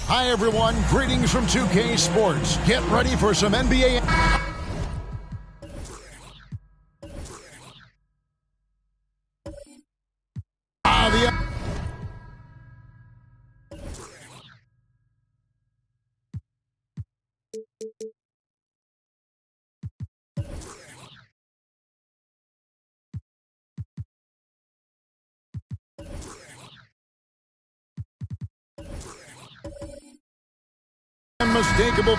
Hi, everyone. Greetings from 2K Sports. Get ready for some NBA. unmistakable.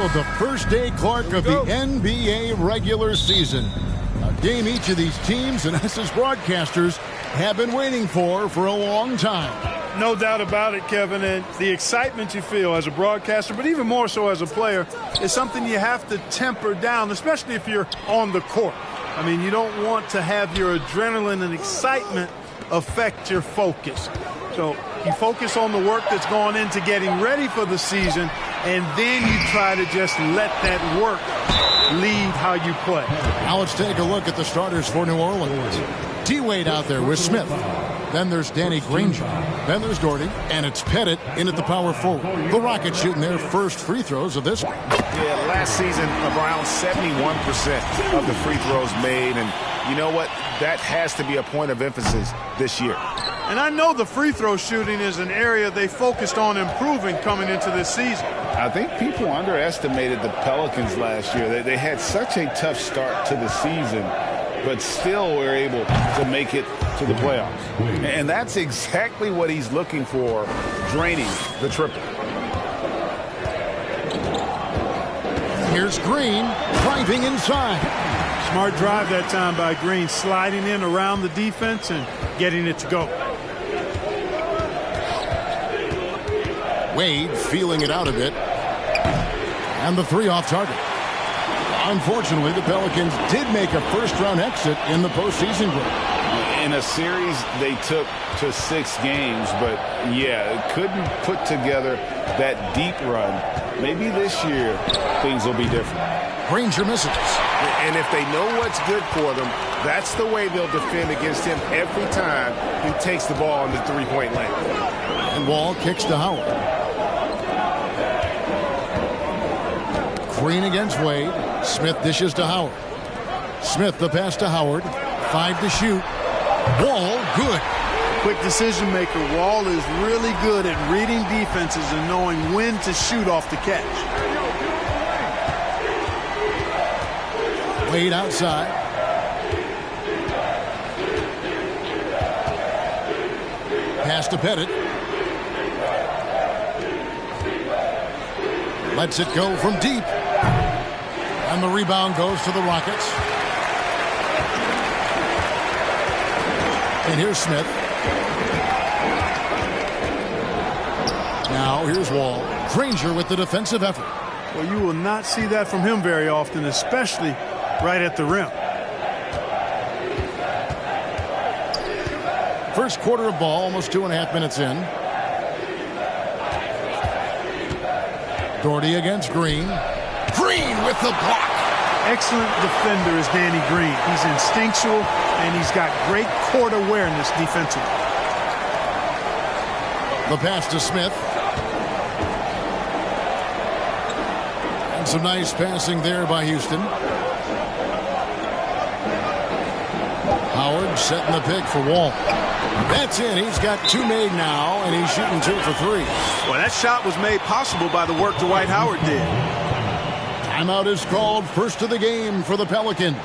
Of the first day Clark of the NBA regular season. A game each of these teams and us as broadcasters have been waiting for a long time. No doubt about it, Kevin, and the excitement you feel as a broadcaster, but even more so as a player, is something you have to temper down, especially if you're on the court. I mean, you don't want to have your adrenaline and excitement affect your focus. So you focus on the work that's gone into getting ready for the season, and then you try to just let that work lead how you play. Now let's take a look at the starters for New Orleans. T-Wade out there with Smith. Then there's Danny Granger. Then there's Doherty. And it's Pettit in at the power forward. The Rockets shooting their first free throws of this. Yeah, last season around 71% of the free throws made. And you know what? That has to be a point of emphasis this year. And I know the free throw shooting is an area they focused on improving coming into this season. I think people underestimated the Pelicans last year. They had such a tough start to the season, but still were able to make it to the playoffs. And that's exactly what he's looking for, draining the triple. Here's Green driving inside. Smart drive that time by Green, sliding in around the defense and getting it to go. Wade feeling it out a bit. And the three off target. Unfortunately, the Pelicans did make a first-round exit in the postseason group. In a series they took to 6 games, but yeah, couldn't put together that deep run. Maybe this year things will be different. Granger misses. And if they know what's good for them, that's the way they'll defend against him every time he takes the ball in the three-point lane. And Wall kicks to Howard. Green against Wade. Smith dishes to Howard. Smith the pass to Howard. 5 to shoot. Wall good. Quick decision maker. Wall is really good at reading defenses and knowing when to shoot off the catch. Wade outside. Pass to Pettit. Lets it go from deep. And the rebound goes to the Rockets. And here's Smith. Now here's Wall. Granger with the defensive effort. Well, you will not see that from him very often, especially right at the rim. First quarter of ball, almost 2.5 minutes in. Doherty against Green. Green with the block. Excellent defender is Danny Green. He's instinctual, and he's got great court awareness defensively. The pass to Smith. And some nice passing there by Houston. Howard setting the pick for Wall. That's in. He's got 2 made now, and he's shooting 2 for 3. Well, that shot was made possible by the work Dwight Howard did. Timeout is called. First of the game for the Pelicans.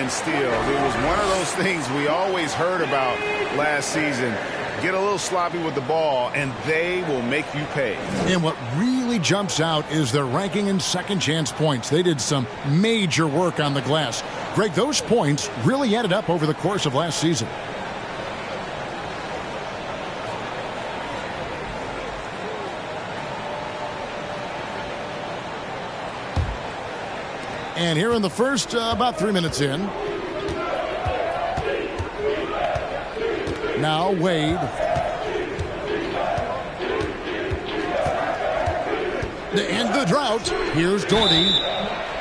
and steals. It was one of those things we always heard about last season. Get a little sloppy with the ball, and they will make you pay. And what really jumps out is their ranking in second chance points. They did some major work on the glass. Greg, those points really added up over the course of last season. And here in the first, about 3 minutes in. Now Wade. To end the drought, here's Doherty.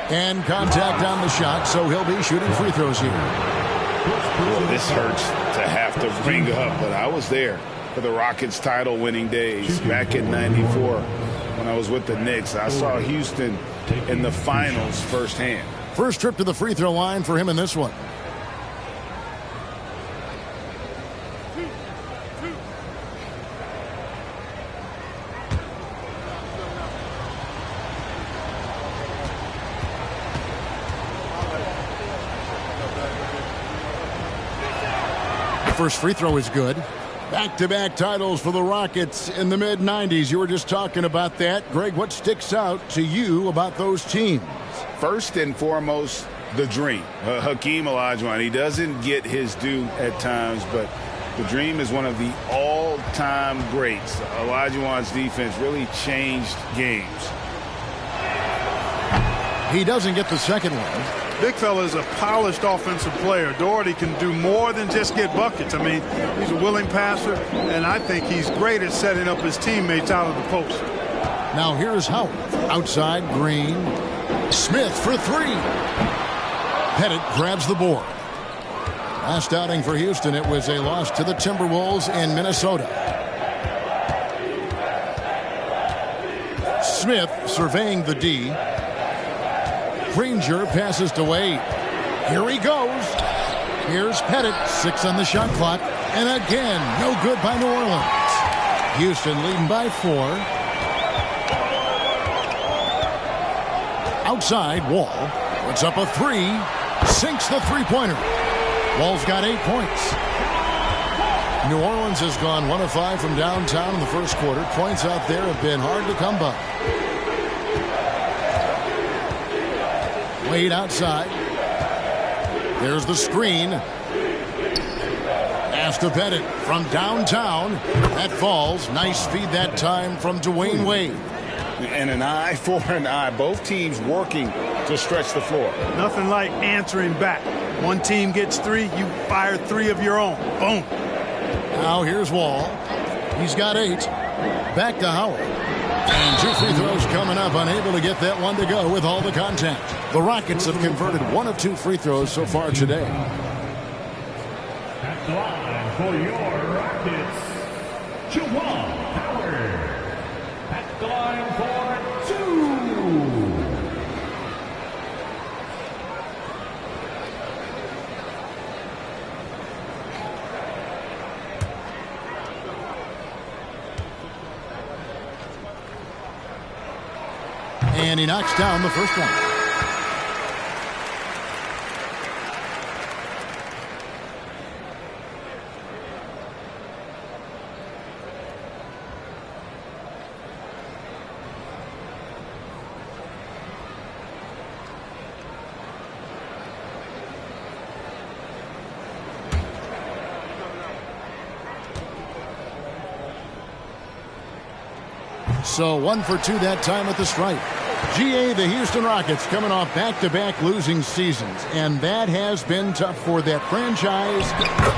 And contact on the shot, so he'll be shooting free throws here. Well, this hurts to have to bring up, but I was there for the Rockets title-winning days back in '94 when I was with the Knicks. I saw Houston in the finals firsthand. First trip to the free throw line for him in this one. First free throw is good. Back-to-back titles for the Rockets in the mid-90s. You were just talking about that. Greg, what sticks out to you about those teams? First and foremost, the dream. Hakeem Olajuwon, he doesn't get his due at times, but the dream is one of the all-time greats. Olajuwon's defense really changed games. He doesn't get the second one. Big fella is a polished offensive player. Doherty can do more than just get buckets. I mean, he's a willing passer, and I think he's great at setting up his teammates out of the post. Now here's Howard. Outside, Green. Smith for three. Pettit grabs the board. Last outing for Houston, it was a loss to the Timberwolves in Minnesota. Smith surveying the D. Granger passes to Wade. Here he goes. Here's Pettit. 6 on the shot clock. And again, no good by New Orleans. Houston leading by 4. Outside, Wall puts up a 3. Sinks the three-pointer. Wall's got 8 points. New Orleans has gone 1 of 5 from downtown in the first quarter. Points out there have been hard to come by. Wade outside. There's the screen. Pass to Pettit from downtown. That falls. Nice feed that time from Dwayne Wade. And an eye for an eye. Both teams working to stretch the floor. Nothing like answering back. One team gets 3, you fire 3 of your own. Boom. Now here's Wall. He's got 8. Back to Howard. And 2 free throws coming up. Unable to get that one to go with all the contact. The Rockets have converted 1 of 2 free throws so far today. At the line for your Rockets, Juwan Howard. At the line for 2. And he knocks down the first one. So 1 for 2 that time at the stripe. GA, the Houston Rockets, coming off back-to-back losing seasons, and that has been tough for that franchise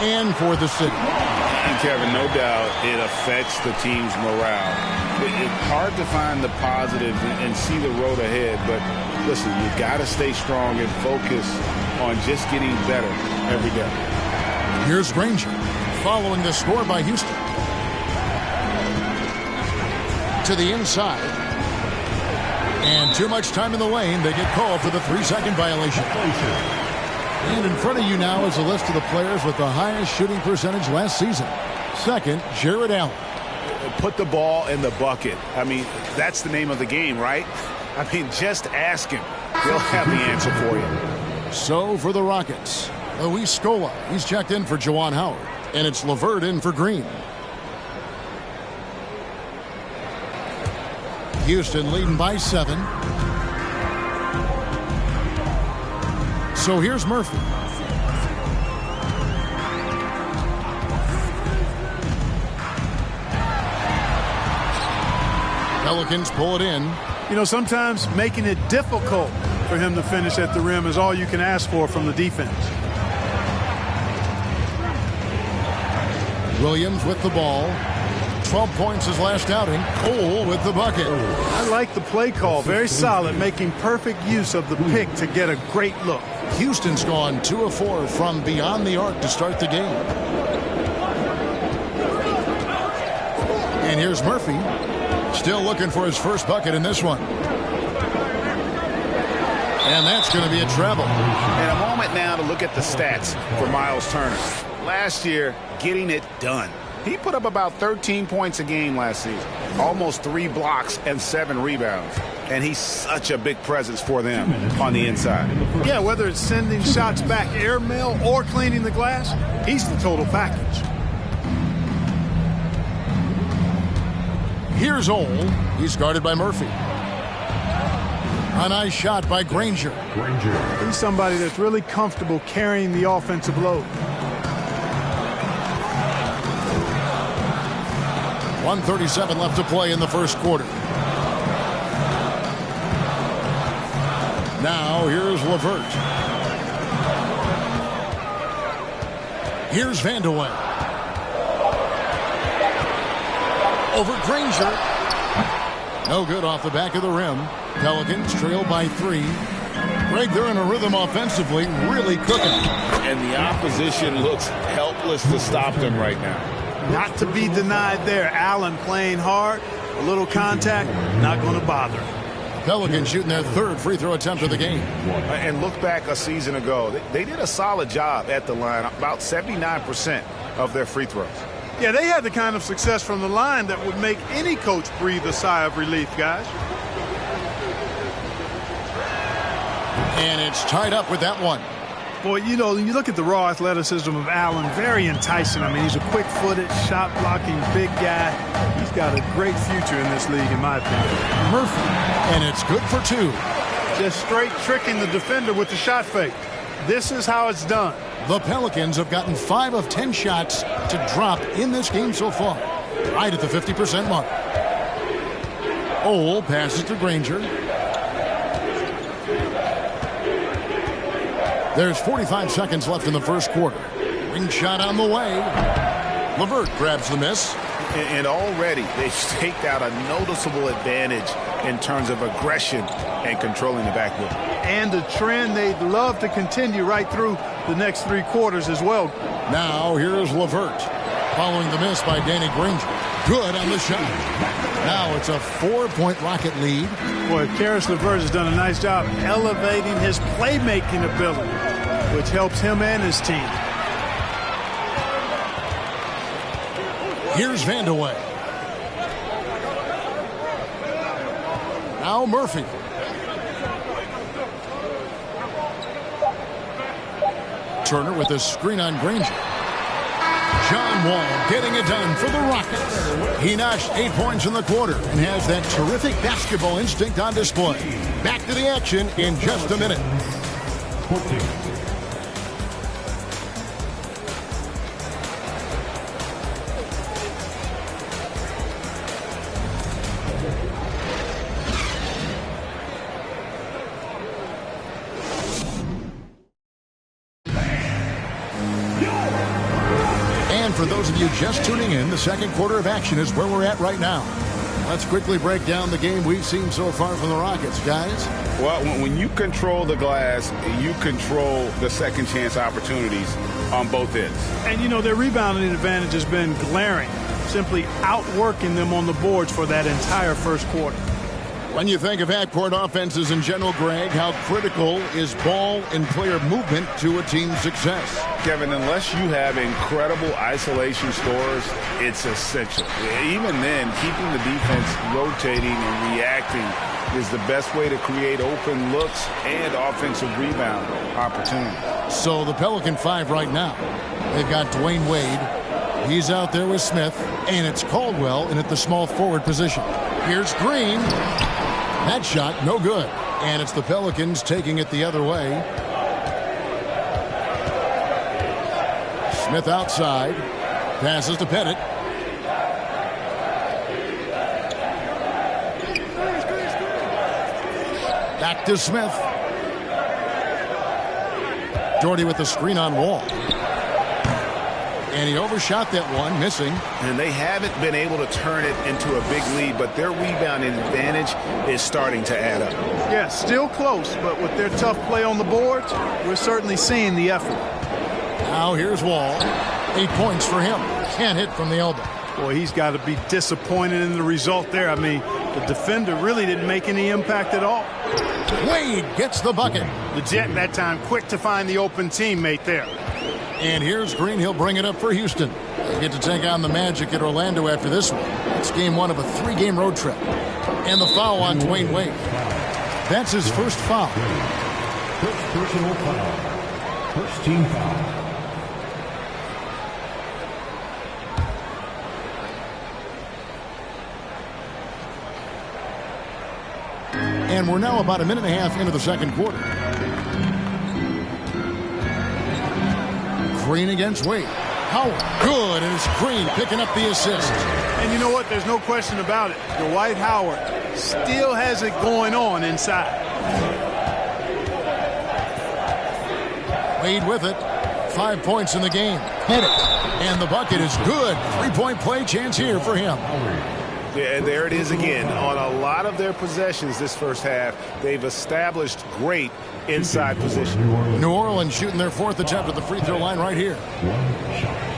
and for the city. And Kevin, no doubt it affects the team's morale. It's hard to find the positive and see the road ahead, but listen, you got to stay strong and focus on just getting better every day. Here's Granger following the score by Houston. To the inside. And too much time in the lane. They get called for the 3-second violation. And in front of you now is a list of the players with the highest shooting percentage last season. Second, Jared Allen. Put the ball in the bucket. I mean, that's the name of the game, right? I mean, just ask him. He'll have the answer for you. So for the Rockets, Luis Scola, he's checked in for Juwan Howard. And it's LeVert in for Green. Houston leading by 7. So here's Murphy. Pelicans pull it in. You know, sometimes making it difficult for him to finish at the rim is all you can ask for from the defense. Williams with the ball. 12 points his last outing. Cole with the bucket. I like the play call. Very solid, making perfect use of the pick to get a great look. Houston's gone 2 of 4 from beyond the arc to start the game. And here's Murphy. Still looking for his first bucket in this one. And that's going to be a treble. And a moment now to look at the stats for Miles Turner. Last year, getting it done. He put up about 13 points a game last season. Almost 3 blocks and 7 rebounds. And he's such a big presence for them on the inside. Yeah, whether it's sending shots back airmail or cleaning the glass, he's the total package. Here's Ole. He's guarded by Murphy. A nice shot by Granger. He's somebody that's really comfortable carrying the offensive load. 1:37 left to play in the first quarter. Now here's LeVert. Here's Vandeweghe. Over Granger. No good off the back of the rim. Pelicans trail by 3. Greg, they're in a rhythm offensively, really cooking. And the opposition looks helpless to stop them right now. Not to be denied there. Allen playing hard. A little contact, not going to bother. Pelicans shooting their 3rd free throw attempt of the game. And look back a season ago. They did a solid job at the line. About 79% of their free throws. Yeah, they had the kind of success from the line that would make any coach breathe a sigh of relief, guys. And it's tied up with that one. Boy, you know, when you look at the raw athleticism of Allen, very enticing. I mean, he's a quick-footed, shot-blocking big guy. He's got a great future in this league, in my opinion. Murphy, and it's good for 2. Just straight tricking the defender with the shot fake. This is how it's done. The Pelicans have gotten 5 of 10 shots to drop in this game so far. Right at the 50% mark. Ole passes to Granger. There's 45 seconds left in the first quarter. Ring shot on the way. LeVert grabs the miss. And already they've staked out a noticeable advantage in terms of aggression and controlling the backboard. And a trend they'd love to continue right through the next 3 quarters as well. Now here's LeVert. Following the miss by Danny Granger. Good on the shot. Now it's a 4-point Rocket lead. Boy, Karis LeVert has done a nice job elevating his playmaking ability, which helps him and his team. Here's Vandeweghe. Now Murphy. Turner with a screen on Granger. John Wall getting it done for the Rockets. He notched 8 points in the quarter and has that terrific basketball instinct on display. Back to the action in just a minute. 14. For those of you just tuning in, the second quarter of action is where we're at right now. Let's quickly break down the game we've seen so far from the Rockets, guys. Well, when you control the glass, you control the second chance opportunities on both ends. And, you know, their rebounding advantage has been glaring, simply outworking them on the boards for that entire first quarter. When you think of half-court offenses in general, Greg, how critical is ball and player movement to a team's success? Kevin, unless you have incredible isolation scores, it's essential. Even then, keeping the defense rotating and reacting is the best way to create open looks and offensive rebound opportunities. So the Pelican 5 right now. They've got Dwayne Wade. He's out there with Smith, and it's Caldwell in at the small forward position. Here's Green. That shot, no good. And it's the Pelicans taking it the other way. Smith outside. Passes to Pettit. Back to Smith. Doherty with the screen on Wall. And he overshot that one, missing. And they haven't been able to turn it into a big lead, but their rebounding advantage is starting to add up. Yeah, still close, but with their tough play on the boards, we're certainly seeing the effort. Now here's Wall. 8 points for him. Can't hit from the elbow. Boy, he's got to be disappointed in the result there. I mean, the defender really didn't make any impact at all. Wade gets the bucket. The Jet that time quick to find the open teammate there. And here's Green. He'll bring it up for Houston. They get to take on the Magic at Orlando after this one. It's game 1 of a 3-game road trip. And the foul on Dwayne Wade. That's his first foul. First personal foul. First team foul. And we're now about a minute and a half into the second quarter. Green against Wade. Howard, good, and it's Green picking up the assist. And you know what? There's no question about it. Dwight Howard still has it going on inside. Wade with it. 5 points in the game. Hit it. And the bucket is good. 3-point play chance here for him. Yeah, there it is again. On a lot of their possessions this first half, they've established great inside position. New Orleans shooting their 4th attempt at the free throw line right here. One shot.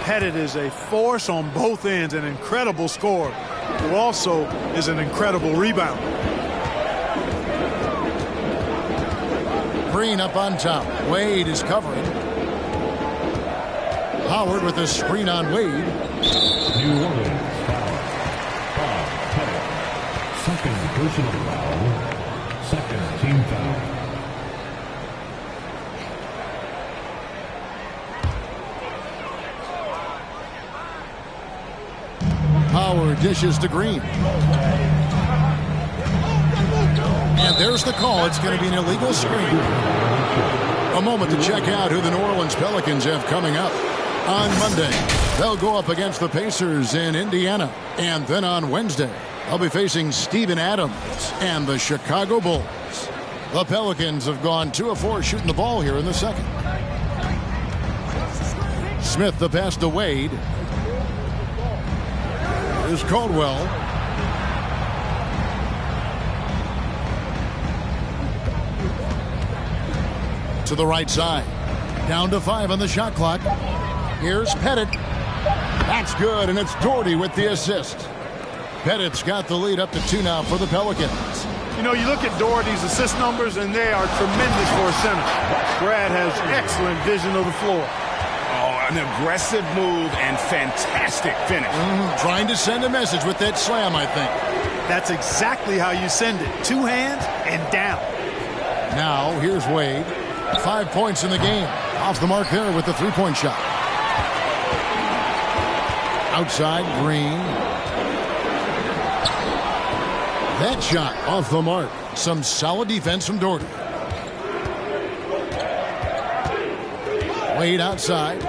Pettit is a force on both ends, an incredible scorer, who also is an incredible rebounder. Green up on top. Wade is covering. Howard with a screen on Wade. New Orleans foul. Pettit. Second personal foul. Second team foul. Howard dishes to Green. And there's the call. It's going to be an illegal screen. A moment to check out who the New Orleans Pelicans have coming up. On Monday, they'll go up against the Pacers in Indiana. And then on Wednesday, they'll be facing Steven Adams and the Chicago Bulls. The Pelicans have gone 2 of 4 shooting the ball here in the second. Smith the pass to Wade. Here's Caldwell. To the right side. Down to 5 on the shot clock. Here's Pettit. That's good, and it's Doherty with the assist. Pettit's got the lead up to 2 now for the Pelicans. You know, you look at Doherty's assist numbers, and they are tremendous for a center. Brad has excellent vision of the floor. An aggressive move and fantastic finish. Trying to send a message with that slam, I think. That's exactly how you send it. 2 hands and down. Now, here's Wade. 5 points in the game. Off the mark there with the 3-point shot. Outside, Green. That shot off the mark. Some solid defense from Doherty. Wade outside.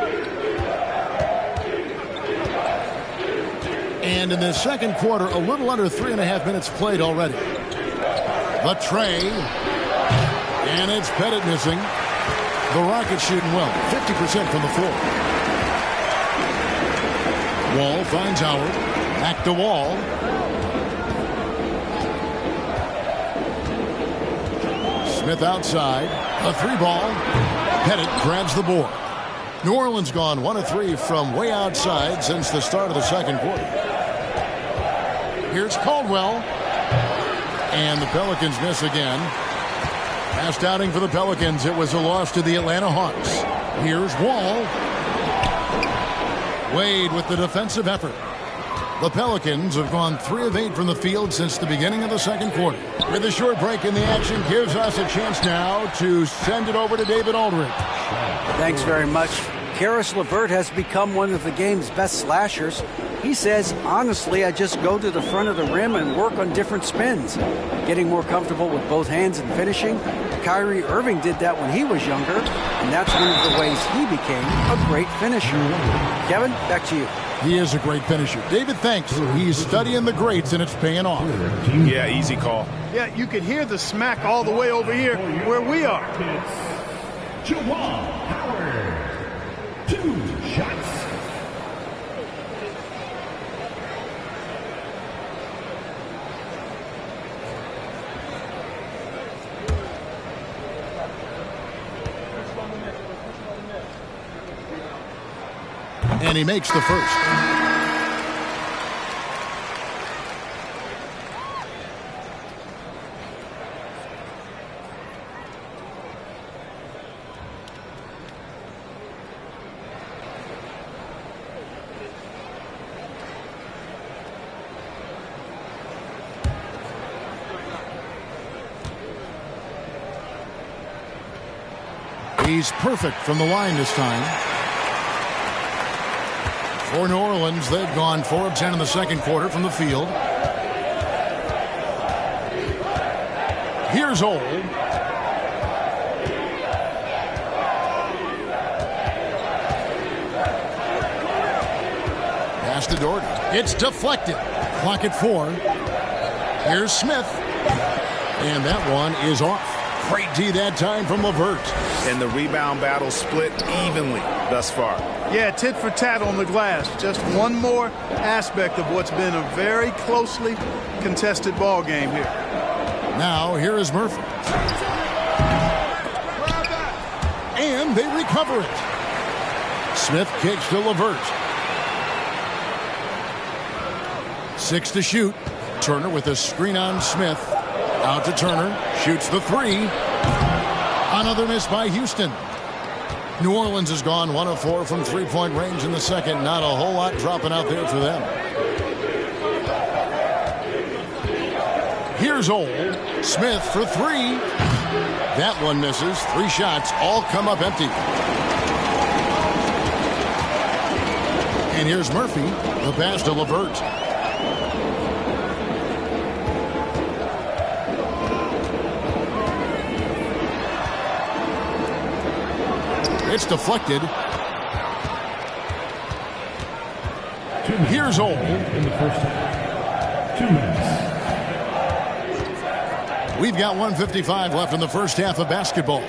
And in the second quarter, a little under 3.5 minutes played already. The tray. And it's Pettit missing. The Rockets shooting well, 50% from the floor. Wall finds Howard. Back to Wall. Smith outside. A 3-ball. Pettit grabs the board. New Orleans gone 1 of 3 from way outside since the start of the second quarter. Here's Caldwell. And the Pelicans miss again. Last outing for the Pelicans, it was a loss to the Atlanta Hawks. Here's Wall. Wade with the defensive effort. The Pelicans have gone 3 of 8 from the field since the beginning of the second quarter. With a short break in the action, gives us a chance now to send it over to David Aldridge. Thanks very much. Karis LeVert has become one of the game's best slashers. He says, honestly, I just go to the front of the rim and work on different spins. Getting more comfortable with both hands and finishing. Kyrie Irving did that when he was younger, and that's one of the ways he became a great finisher. Kevin, back to you. He is a great finisher. David, thanks. He's studying the greats, and it's paying off. Yeah, easy call. Yeah, you can hear the smack all the way over here where we are. It's Jawan Howard. 2 shots. And he makes the first. He's perfect from the line this time. For New Orleans, they've gone 4 of 10 in the second quarter from the field. Here's Old. Pass to Doherty. It's deflected. Clock at 4. Here's Smith. And that one is off. Great D that time from LeVert. And the rebound battle split evenly thus far. Yeah, tit for tat on the glass. Just one more aspect of what's been a very closely contested ball game here. Now, here is Murphy. And they recover it. Smith kicks to LeVert. 6 to shoot. Turner with a screen on Smith. Out to Turner. Shoots the 3. Another miss by Houston. New Orleans has gone 1 of 4 from 3-point range in the second. Not a whole lot dropping out there for them. Here's Old. Smith for 3. That one misses. 3 shots all come up empty. And here's Murphy. The pass to LeVert. It's deflected. Here's Old. In the first half. 2 minutes. We've got 1:55 left in the first half of basketball.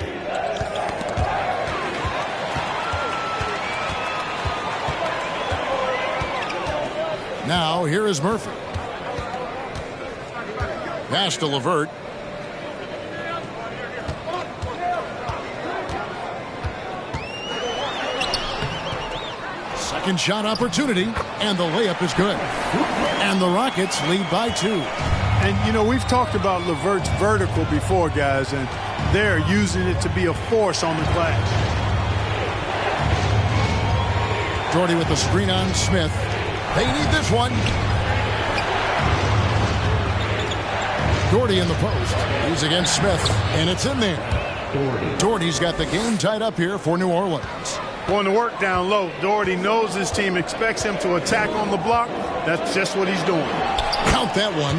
Now, here is Murphy. Pass to LeVert. Second shot opportunity, and the layup is good. And the Rockets lead by 2. And, you know, we've talked about LeVert's vertical before, guys, and they're using it to be a force on the glass. Doherty with the screen on Smith. They need this one. Doherty in the post. He's against Smith, and it's in there. Doherty's got the game tied up here for New Orleans. Going to work down low. Doherty knows his team expects him to attack on the block. That's just what he's doing. Count that one.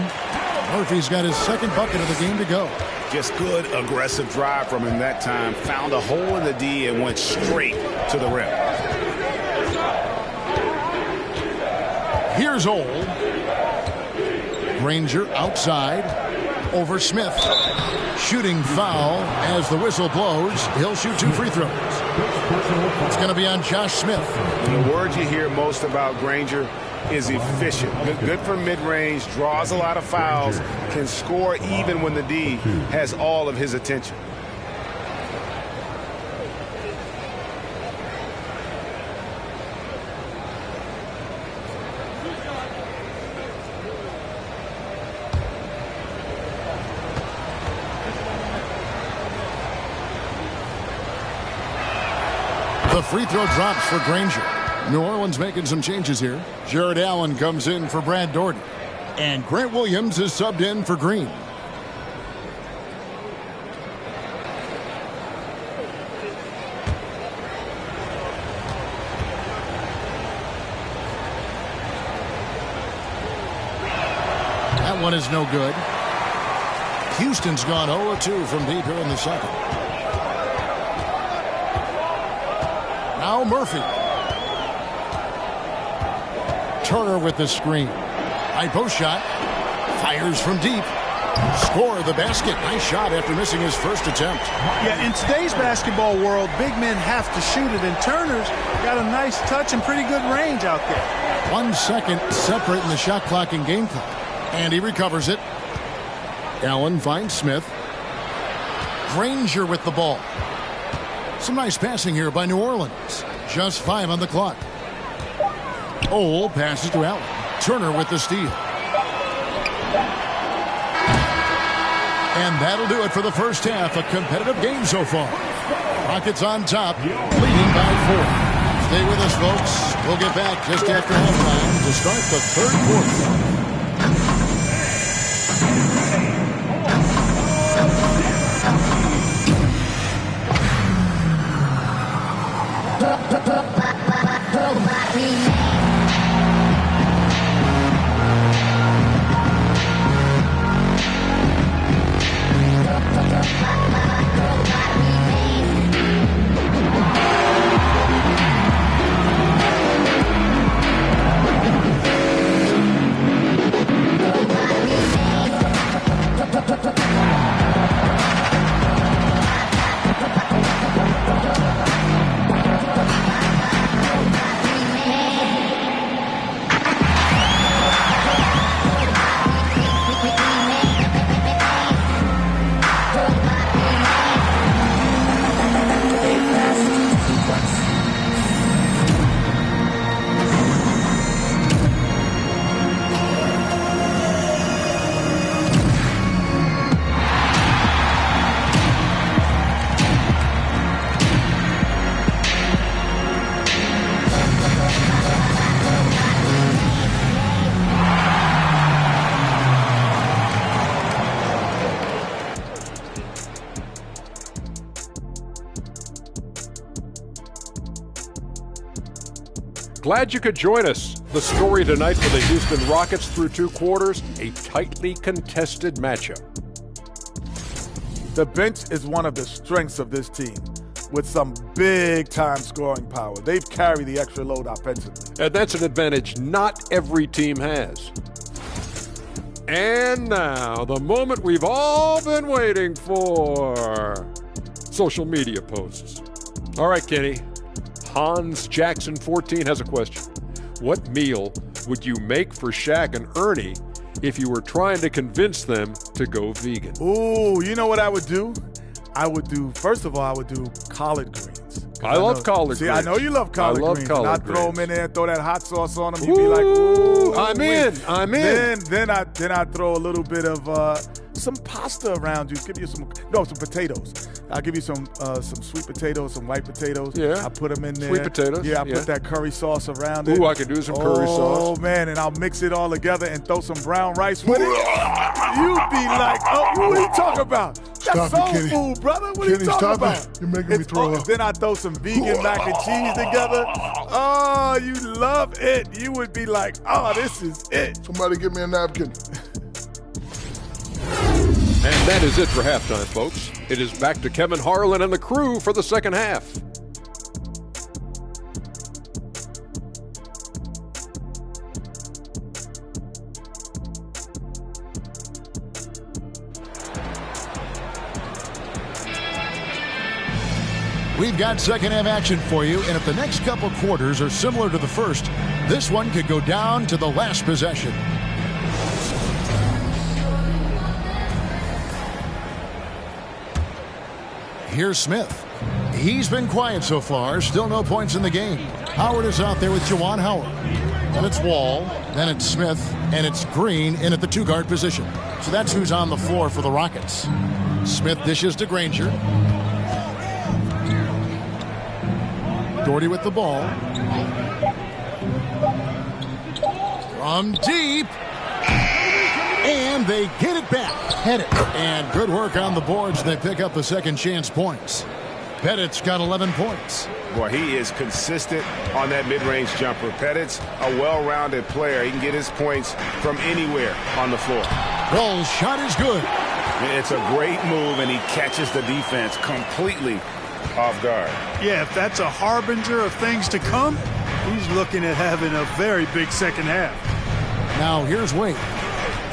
Murphy's got his second bucket of the game to go. Just good aggressive drive from him that time. Found a hole in the D and went straight to the rim. Here's Old. Granger outside over Smith. Shooting foul as the whistle blows. He'll shoot 2 free throws. It's going to be on Josh Smith. And the word you hear most about Granger is efficient. Good for mid-range, draws a lot of fouls, can score even when the D has all of his attention. The free throw drops for Granger. New Orleans making some changes here. Jared Allen comes in for Brad Doherty. And Grant Williams is subbed in for Green. That one is no good. Houston's gone 0-2 from deep here in the second. Now Murphy. Turner with the screen. High post shot. Fires from deep. Score the basket. Nice shot after missing his first attempt. Yeah, in today's basketball world, big men have to shoot it, and Turner's got a nice touch and pretty good range out there. 1 second separate in the shot clock and game clock. And he recovers it. Allen finds Smith. Granger with the ball. Some nice passing here by New Orleans. Just 5 on the clock. Ole passes to Allen. Turner with the steal. And that'll do it for the first half. A competitive game so far. Rockets on top, leading by 4. Stay with us, folks. We'll get back just after halftime to start the third quarter. Glad you could join us. The story tonight for the Houston Rockets through 2 quarters, a tightly contested matchup. The bench is one of the strengths of this team with some big-time scoring power. They've carried the extra load offensively. And that's an advantage not every team has. And now, the moment we've all been waiting for. Social media posts. All right, Kenny. Hans Jackson 14 has a question. What meal would you make for Shaq and Ernie if you were trying to convince them to go vegan? Ooh, you know what I would do? First of all, I would do collard greens. I love collard greens. See, I know you love collard greens. I love collard greens. I'd throw them in there and throw that hot sauce on them. You'd be like, ooh. I'm in. Then I'd throw a little bit of some pasta around you. Give you some potatoes. I'll give you some sweet potatoes, some white potatoes. Yeah. I put them in there. Sweet potatoes. Yeah, I put that curry sauce around it. Ooh, I can do some curry sauce. Oh, man, and I'll mix it all together and throw some brown rice with it. You'd be like, oh, what are you talking about? That's soul food, brother. What are you talking about? You're making me throw up. Then I throw some vegan mac and cheese together. Oh, you love it. You would be like, oh, this is it. Somebody give me a napkin. And that is it for halftime, folks. It is back to Kevin Harlan and the crew for the second half. We've got second half action for you, and if the next couple quarters are similar to the first, this one could go down to the last possession. Here's Smith. He's been quiet so far. Still no points in the game. Howard is out there with Juwan Howard. Then it's Wall. Then it's Smith. And it's Green in at the two-guard position. So that's who's on the floor for the Rockets. Smith dishes to Granger. Doherty with the ball. From deep. And they get it back. Pettit. And good work on the boards. They pick up the second chance points. Pettit's got 11 points. Boy, he is consistent on that mid-range jumper. Pettit's a well-rounded player. He can get his points from anywhere on the floor. Wall's shot is good. It's a great move, and he catches the defense completely off guard. Yeah, if that's a harbinger of things to come, he's looking at having a very big second half. Now here's Wade.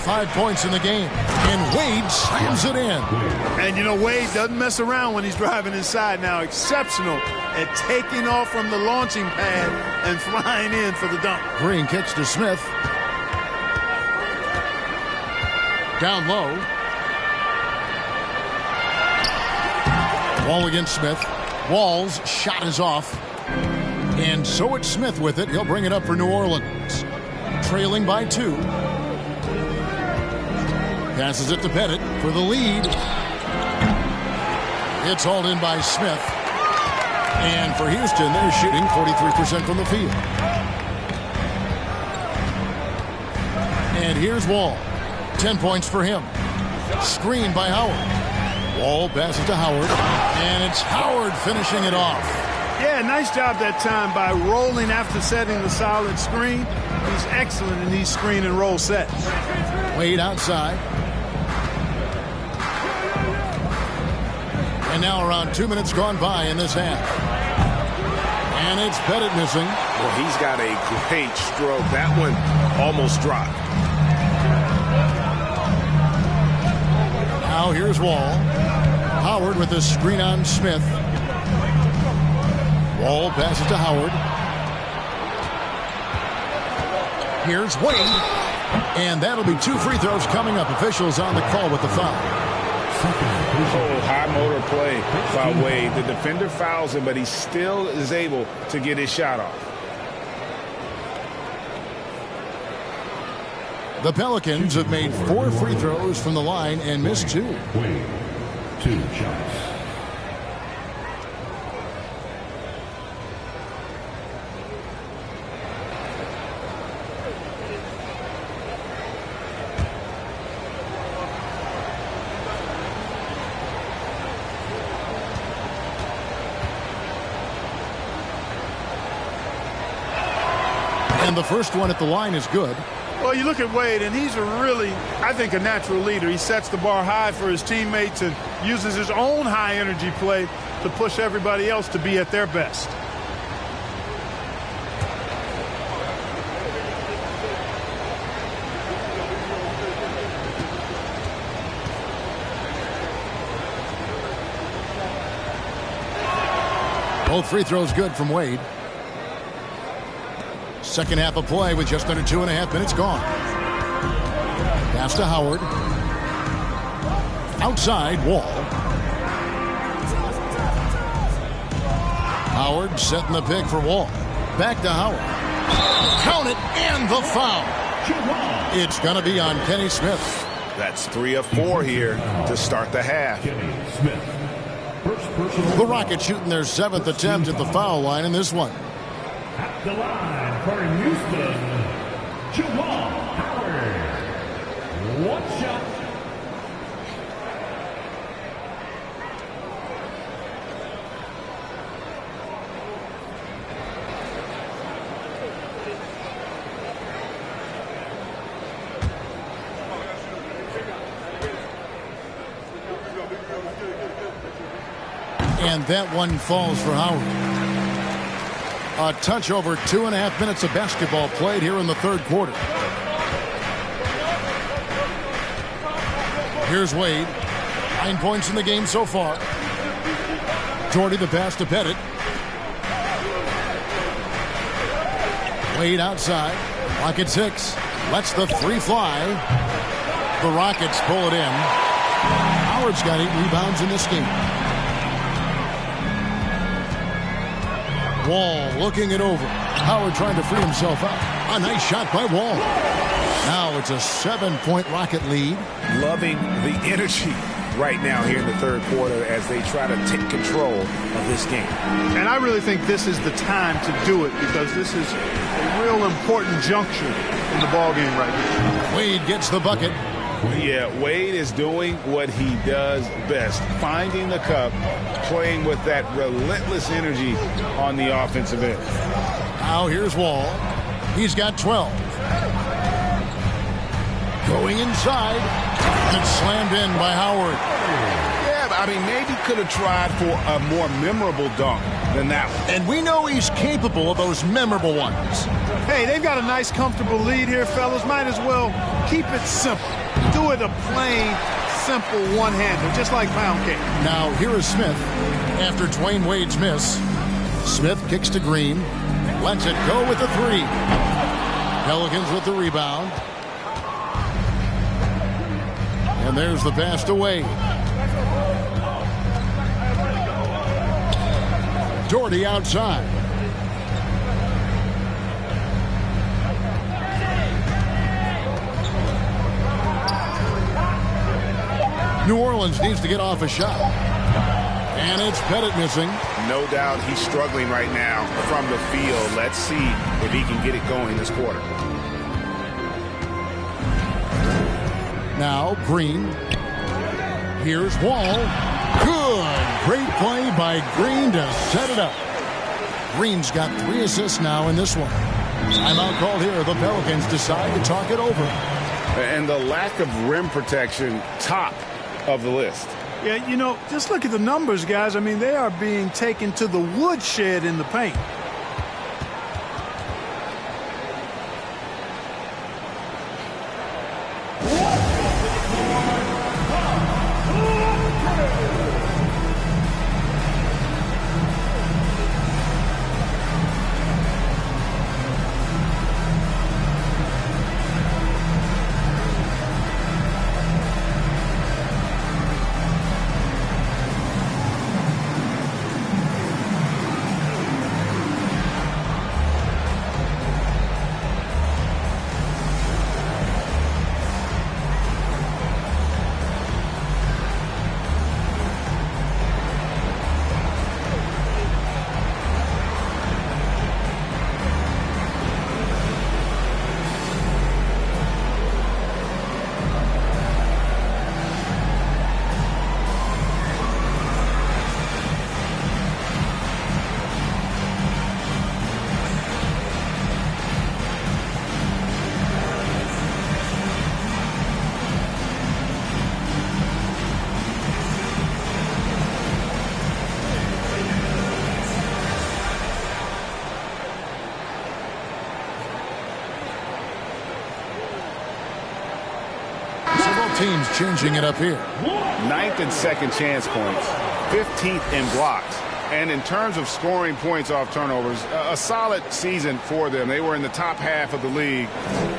5 points in the game, and Wade slams it in. And you know, Wade doesn't mess around when he's driving inside now. Exceptional at taking off from the launching pad and flying in for the dunk. Green kicks to Smith. Down low. Wall against Smith. Wall's shot is off. And so it's Smith with it. He'll bring it up for New Orleans. Trailing by 2. Passes it to Pettit for the lead. It's hauled in by Smith. And for Houston, they're shooting 43% from the field. And here's Wall. 10 points for him. Screen by Howard. Wall passes to Howard. And it's Howard finishing it off. Yeah, nice job that time by rolling after setting the solid screen. He's excellent in these screen and roll sets. Wade outside. And now around 2 minutes gone by in this half. And it's Pettit missing. Well, he's got a great stroke. That one almost dropped. Now here's Wall. Howard with the screen on Smith. Wall passes to Howard. Here's Wade. And that'll be 2 free throws coming up. Officials on the call with the foul. Oh, high motor play by Wade. The defender fouls him, but he still is able to get his shot off. The Pelicans have made 4 free throws from the line and missed 2. Wade, 2 shots. And the first one at the line is good. Well, you look at Wade, and he's I think, a natural leader. He sets the bar high for his teammates and uses his own high-energy play to push everybody else to be at their best. Both free throws good from Wade. Second half of play with just under 2.5 minutes gone. Pass to Howard. Outside, Wall. Howard setting the pick for Wall. Back to Howard. Count it, and the foul. It's going to be on Kenny Smith. That's 3 of 4 here to start the half. Kenny Smith. The Rockets shooting their 7th attempt at the foul line in this one. At the line for Houston, Juwan Howard. 1 shot. And that one falls for Howard. A touch over 2.5 minutes of basketball played here in the third quarter. Here's Wade. 9 points in the game so far. Jordy the pass to Pettit. Wade outside. Rocket 6. Lets the 3 fly. The Rockets pull it in. Howard's got 8 rebounds in this game. Wall looking it over. Howard trying to free himself up. A nice shot by Wall. Now it's a 7-point Rocket lead. Loving the energy right now here in the third quarter as they try to take control of this game. And I really think this is the time to do it because this is a real important juncture in the ballgame right now. Wade gets the bucket. Yeah, Wade is doing what he does best, finding the cup, playing with that relentless energy on the offensive end. Now here's Wall. He's got 12. Going inside. And it's slammed in by Howard. Yeah, but I mean, maybe could have tried for a more memorable dunk than that one. And we know he's capable of those memorable ones. Hey, they've got a nice, comfortable lead here, fellas. Might as well keep it simple. Do it a plain, simple one-hander, just like pound cake. Now, here is Smith. After Dwayne Wade's miss, Smith kicks to Green. Lets it go with the 3. Pelicans with the rebound. And there's the pass to Wade. Doherty outside. New Orleans needs to get off a shot. And it's Pettit missing. No doubt he's struggling right now from the field. Let's see if he can get it going this quarter. Now Green. Here's Wall. Good. Great play by Green to set it up. Green's got 3 assists now in this one. Timeout called here. The Pelicans decide to talk it over. And the lack of rim protection, top of the list. Yeah, you know, just look at the numbers, guys. I mean, they are being taken to the woodshed in the paint. Teams changing it up here. 9th and 2nd chance points. 15th in blocks. And in terms of scoring points off turnovers, a solid season for them. They were in the top half of the league.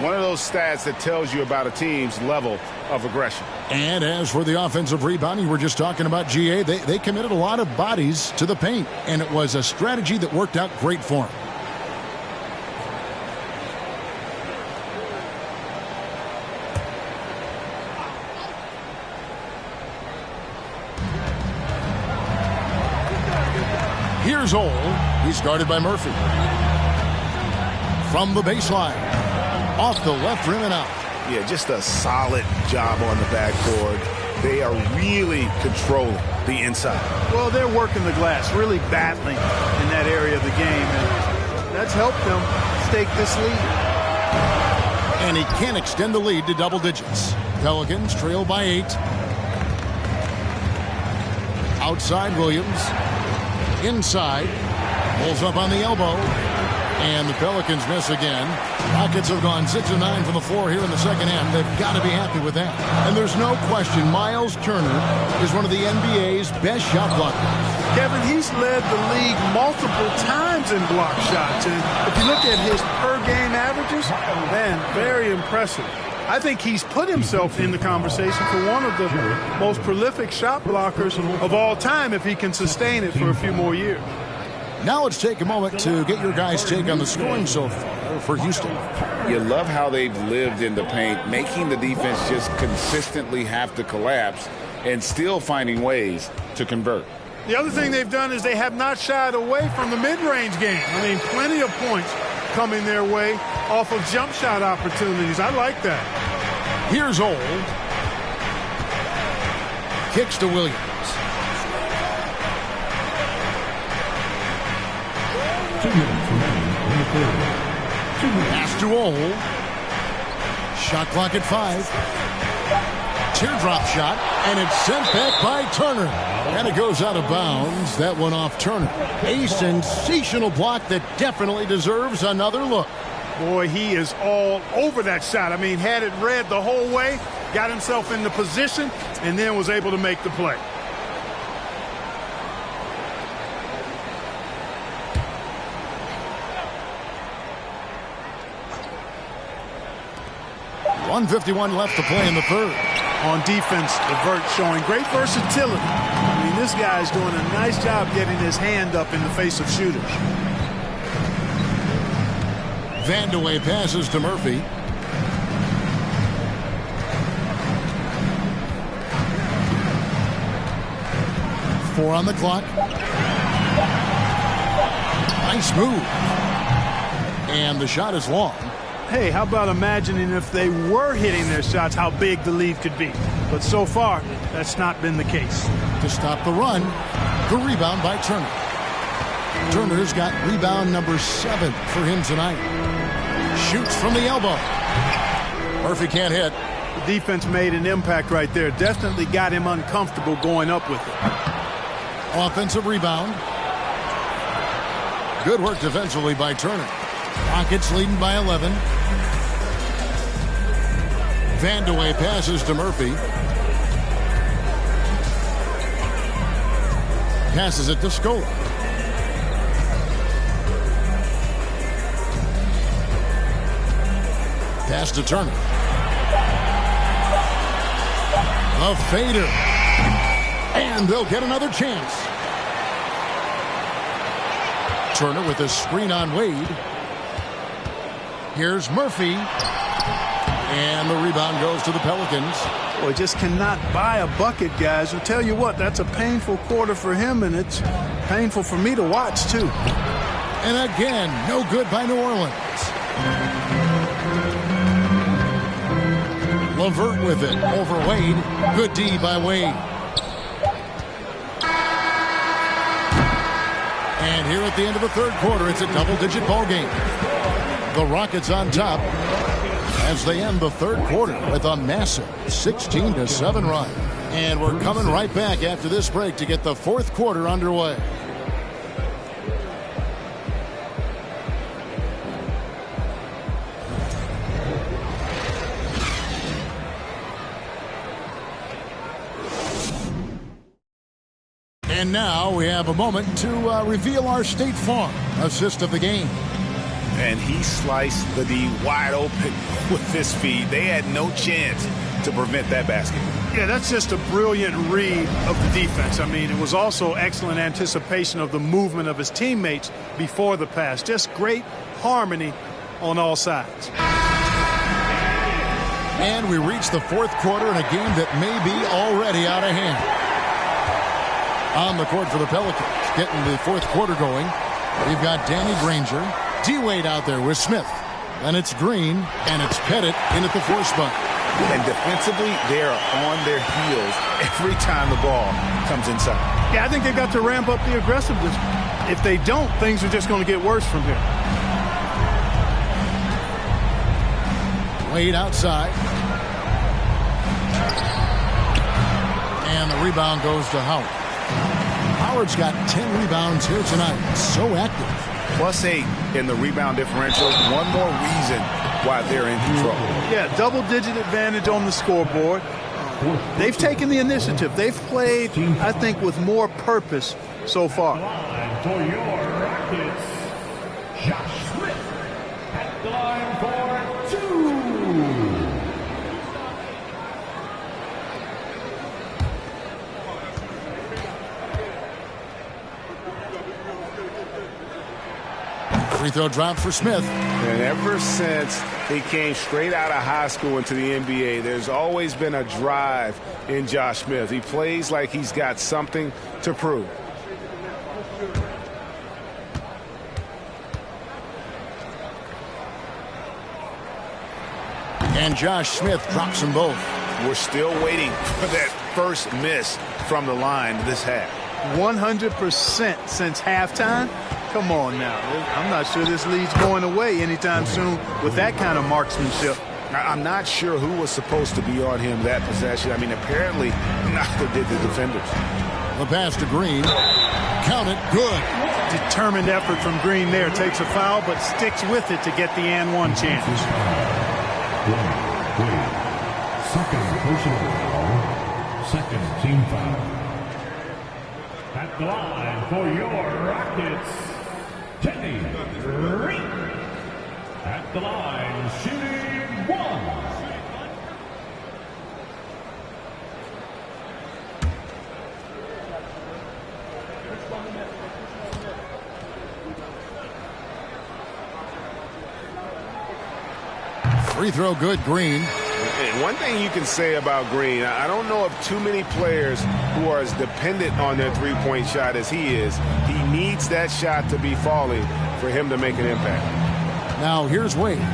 One of those stats that tells you about a team's level of aggression. And as for the offensive rebounding, we're just talking about GA. They committed a lot of bodies to the paint, and it was a strategy that worked out great for them. Here's Ole. He's guarded by Murphy. From the baseline. Off the left rim and out. Yeah, just a solid job on the backboard. They are really controlling the inside. Well, they're working the glass, really battling in that area of the game, and that's helped them stake this lead. And he can extend the lead to double digits. Pelicans trail by 8. Outside Williams. Inside. Pulls up on the elbow. And the Pelicans miss again. Rockets have gone 6 of 9 from the floor here in the second half. They've got to be happy with that. And there's no question Miles Turner is one of the NBA's best shot blockers. Kevin, he's led the league multiple times in block shots. And if you look at his per-game averages, man, very impressive. I think he's put himself in the conversation for one of the most prolific shot blockers of all time if he can sustain it for a few more years. Now let's take a moment to get your guys' take on the scoring so far for Houston. You love how they've lived in the paint, making the defense just consistently have to collapse and still finding ways to convert. The other thing they've done is they have not shied away from the mid-range game. I mean, plenty of points coming their way off of jump shot opportunities. I like that. Here's Old. Kicks to Williams. Pass to Old. Shot clock at 5. Teardrop shot, and it's sent back by Turner. And it goes out of bounds. That one off Turner. A sensational block that definitely deserves another look. Boy, he is all over that shot. I mean, had it read the whole way, got himself in the position, and then was able to make the play. .151 left to play in the third. On defense, LeVert showing great versatility. I mean, this guy's doing a nice job getting his hand up in the face of shooters. Vandeweghe passes to Murphy. Four on the clock. Nice move. And the shot is long. Hey, how about imagining if they were hitting their shots, how big the lead could be. But so far, that's not been the case. To stop the run, the rebound by Turner. Turner's got rebound number 7 for him tonight. Shoots from the elbow. Murphy can't hit. The defense made an impact right there. Definitely got him uncomfortable going up with it. Offensive rebound. Good work defensively by Turner. Rockets leading by 11. Vandeweghe passes to Murphy. Passes it to Scola. Pass to Turner. A fader. And they'll get another chance. Turner with a screen on Wade. Here's Murphy. And the rebound goes to the Pelicans. Boy, just cannot buy a bucket, guys. I'll tell you what, that's a painful quarter for him, and it's painful for me to watch, too. And again, no good by New Orleans. LeVert with it over Wade. Good D by Wade. And here at the end of the third quarter, it's a double-digit ball game. The Rockets on top as they end the third quarter with a massive 16-7 run. And we're coming right back after this break to get the fourth quarter underway. And now we have a moment to reveal our State Farm assist of the game. And he sliced the D wide open with his feet. They had no chance to prevent that basket. Yeah, that's just a brilliant read of the defense. I mean, it was also excellent anticipation of the movement of his teammates before the pass. Just great harmony on all sides. And we reach the fourth quarter in a game that may be already out of hand. On the court for the Pelicans, getting the fourth quarter going. We've got Danny Granger, D-Wade out there with Smith. And it's Green, and it's Pettit in at the 4 spot. And defensively, they are on their heels every time the ball comes inside. Yeah, I think they've got to ramp up the aggressiveness. If they don't, things are just going to get worse from here. Wade outside. And the rebound goes to Howard. Howard's got 10 rebounds here tonight. So active. +8 in the rebound differential. One more reason why they're in control. Yeah, double-digit advantage on the scoreboard. They've taken the initiative. They've played, I think, with more purpose so far. For your Rockets, Josh Smith at the line for 2. Free throw drop for Smith. And ever since he came straight out of high school into the NBA, there's always been a drive in Josh Smith. He plays like he's got something to prove. And Josh Smith drops them both. We're still waiting for that first miss from the line this half. 100% since halftime. Come on now. I'm not sure this lead's going away anytime soon with that kind of marksmanship. I'm not sure who was supposed to be on him that possession. I mean, apparently neither did the defenders. The pass to Green. Count it. Good. Determined effort from Green there. Takes a foul, but sticks with it to get the and one chance. Second personal foul. Second team foul. At the line for your Rockets, Kenny Green. At the line, shooting 1. Free throw good, Green. One thing you can say about Green, I don't know of too many players who are as dependent on their three-point shot as he is. He needs that shot to be falling for him to make an impact. Now here's Wade.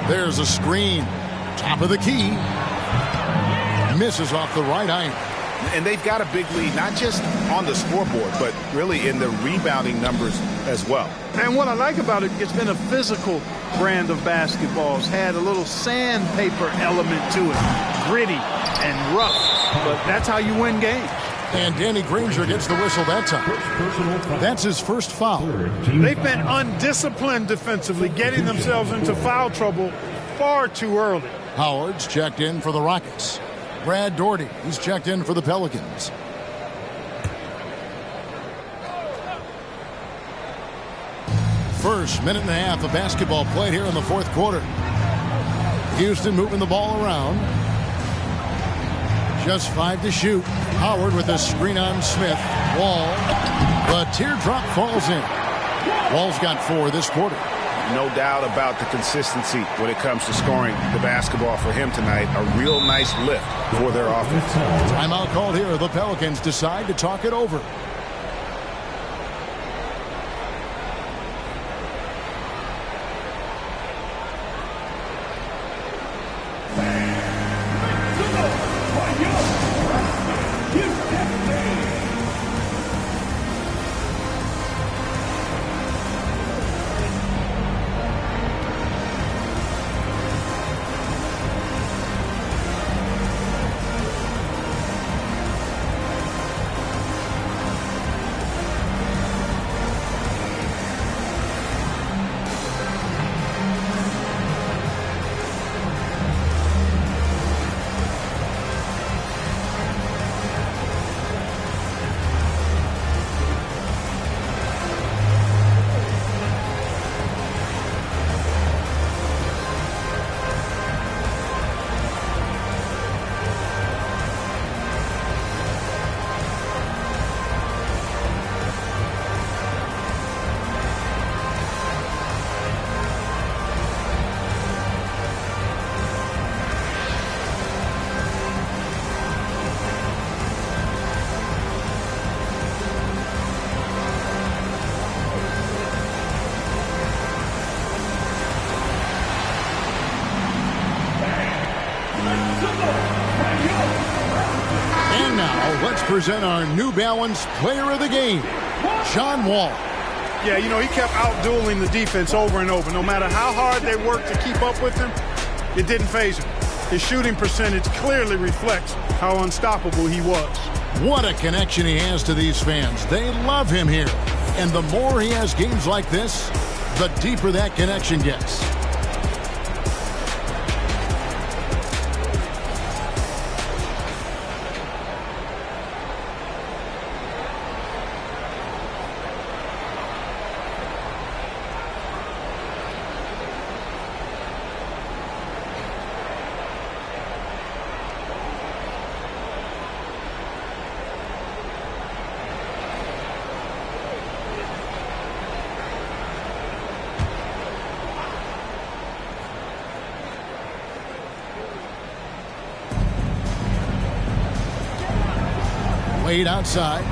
There's a screen. Top of the key. Misses off the right iron. And they've got a big lead, not just on the scoreboard, but really in the rebounding numbers as well. And what I like about it, it's been a physical brand of basketball. It's had a little sandpaper element to it. Gritty and rough. But that's how you win games. And Danny Granger gets the whistle that time. That's his first foul. They've been undisciplined defensively, getting themselves into foul trouble far too early. Howard's checked in for the Rockets. Brad Daugherty, he's checked in for the Pelicans. First minute and a half of basketball played here in the fourth quarter. Houston moving the ball around. Just 5 to shoot. Howard with a screen on Smith. Wall. The teardrop falls in. Wall's got 4 this quarter. No doubt about the consistency when it comes to scoring the basketball for him tonight. A real nice lift for their offense. Timeout called here. The Pelicans decide to talk it over. And now let's present our New Balance Player of the Game, John Wall. Yeah, you know, he kept out-dueling the defense over and over. No matter how hard they worked to keep up with him, it didn't faze him. His shooting percentage clearly reflects how unstoppable he was. What a connection he has to these fans. They love him here. And the more he has games like this, the deeper that connection gets. Wade outside.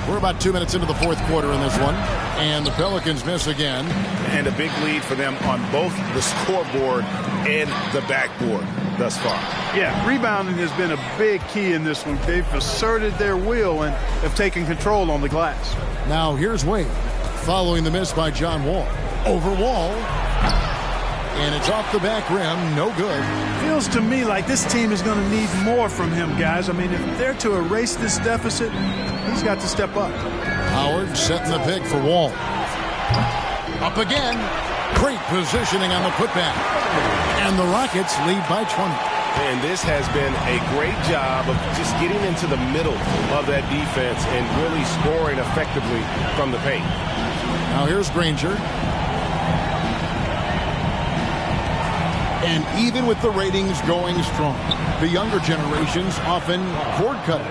We're about 2 minutes into the fourth quarter in this one. And the Pelicans miss again. And a big lead for them on both the scoreboard and the backboard thus far. Yeah, rebounding has been a big key in this one. They've asserted their will and have taken control on the glass. Now here's Wade following the miss by John Wall. Over Wall. And it's off the back rim. No good. Feels to me like this team is going to need more from him, guys. I mean, if they're to erase this deficit, he's got to step up. Howard setting the pick for Wall. Up again. Great positioning on the putback. And the Rockets lead by 20. And this has been a great job of just getting into the middle of that defense and really scoring effectively from the paint. Now here's Granger. And even with the ratings going strong, the younger generations often cord cutting.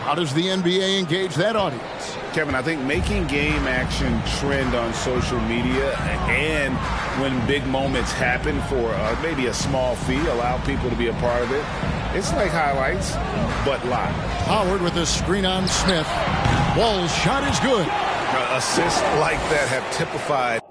How does the NBA engage that audience? Kevin, I think making game action trend on social media and when big moments happen for maybe a small fee, allow people to be a part of it. It's like highlights, but live. Howard with a screen on Smith. Wall's shot is good. Assists like that have typified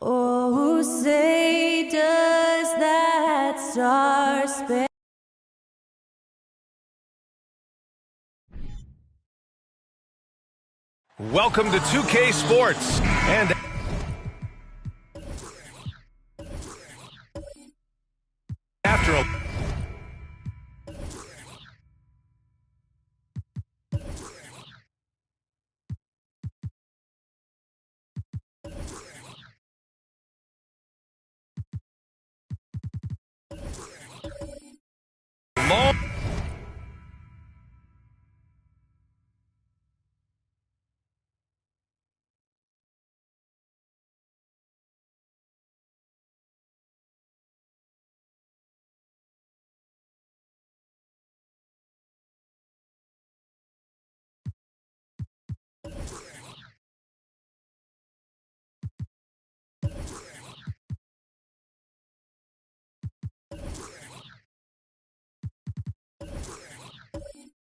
Oh, say does that star-spangled Welcome to 2K Sports. And after a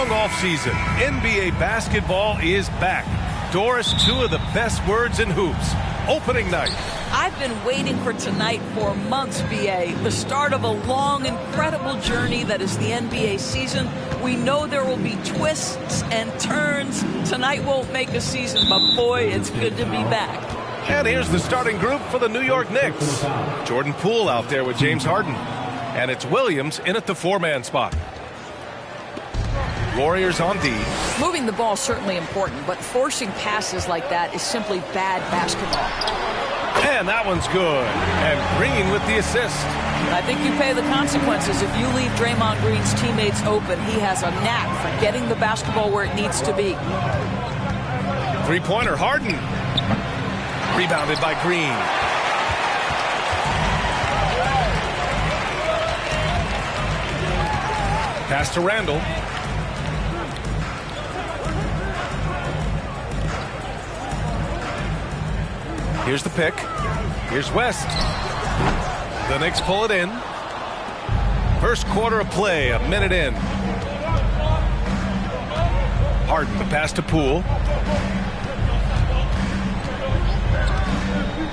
long off season, NBA basketball is back. Doris, two of the best words in hoops. Opening night. I've been waiting for tonight for months, BA. The start of a long, incredible journey that is the NBA season. We know there will be twists and turns. Tonight won't make a season, but boy, it's good to be back. And here's the starting group for the New York Knicks. Jordan Poole out there with James Harden. And it's Williams in at the four-man spot. Warriors on D. Moving the ball is certainly important, but forcing passes like that is simply bad basketball. And that one's good. And Green with the assist. I think you pay the consequences if you leave Draymond Green's teammates open. He has a knack for getting the basketball where it needs to be. Three-pointer, Harden. Rebounded by Green. Pass to Randall. Here's the pick. Here's West. The Knicks pull it in. First quarter of play, a minute in. Harden, the pass to Poole.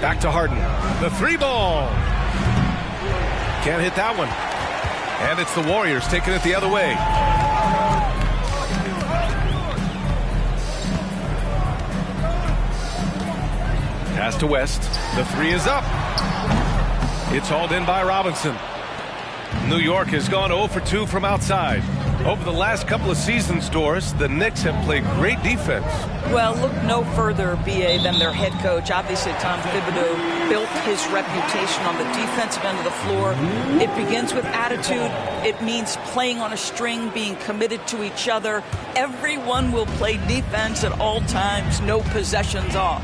Back to Harden. The three ball. Can't hit that one. And it's the Warriors taking it the other way. Pass to West. The three is up. It's hauled in by Robinson. New York has gone 0 for 2 from outside. Over the last couple of seasons, Doris, the Knicks have played great defense. Well, look no further, B.A., than their head coach. Obviously, Tom Thibodeau built his reputation on the defensive end of the floor. It begins with attitude. It means playing on a string, being committed to each other. Everyone will play defense at all times, no possessions off.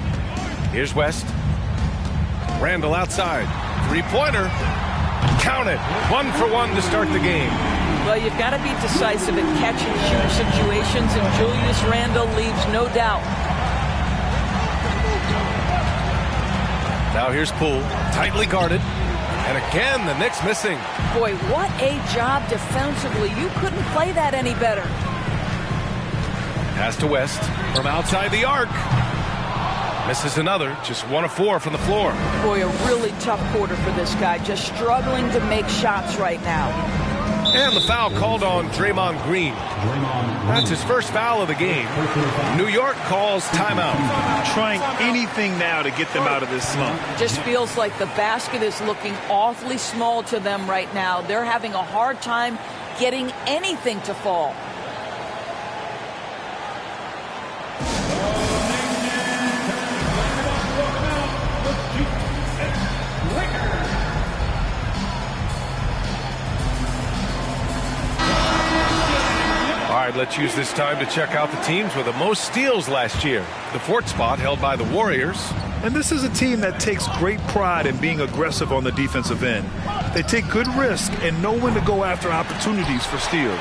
Here's West. Randall outside. Three-pointer. Count it. 1 for 1 to start the game. Well, you've got to be decisive in catch-and-shoot situations, and Julius Randle leaves no doubt. Now here's Poole, tightly guarded. And again, the Knicks missing. Boy, what a job defensively. You couldn't play that any better. Pass to West from outside the arc. Misses another, just 1 of 4 from the floor. Boy, a really tough quarter for this guy, just struggling to make shots right now. And the foul called on Draymond Green. That's his first foul of the game. New York calls timeout. Trying anything now to get them out of this slump. Just feels like the basket is looking awfully small to them right now. They're having a hard time getting anything to fall. All right, let's use this time to check out the teams with the most steals last year. The 4th spot held by the Warriors. And this is a team that takes great pride in being aggressive on the defensive end. They take good risk and know when to go after opportunities for steals.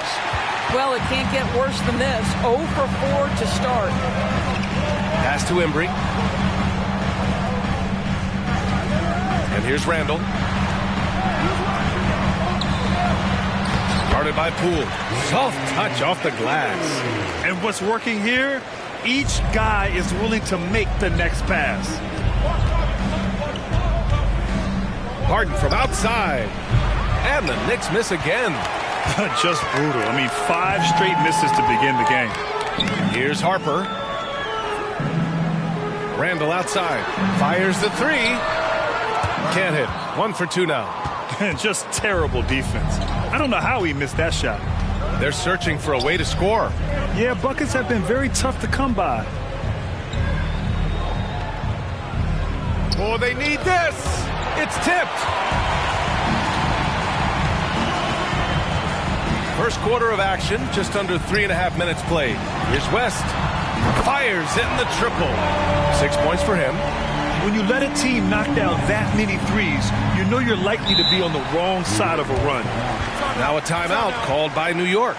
Well, it can't get worse than this. 0 for 4 to start. Pass to Embry. And here's Randall. Guarded by Poole. Soft touch off the glass. And what's working here? Each guy is willing to make the next pass. Harden from outside. And the Knicks miss again. Just brutal. I mean, 5 straight misses to begin the game. Here's Harper. Randall outside. Fires the three. Can't hit. 1 for 2 now. Just terrible defense. I don't know how he missed that shot. They're searching for a way to score. Yeah, buckets have been very tough to come by. Oh, they need this. It's tipped. First quarter of action, just under 3.5 minutes played. Here's West. Fires in the triple. 6 points for him. When you let a team knock down that many threes, you know you're likely to be on the wrong side of a run. Now a timeout called by New York.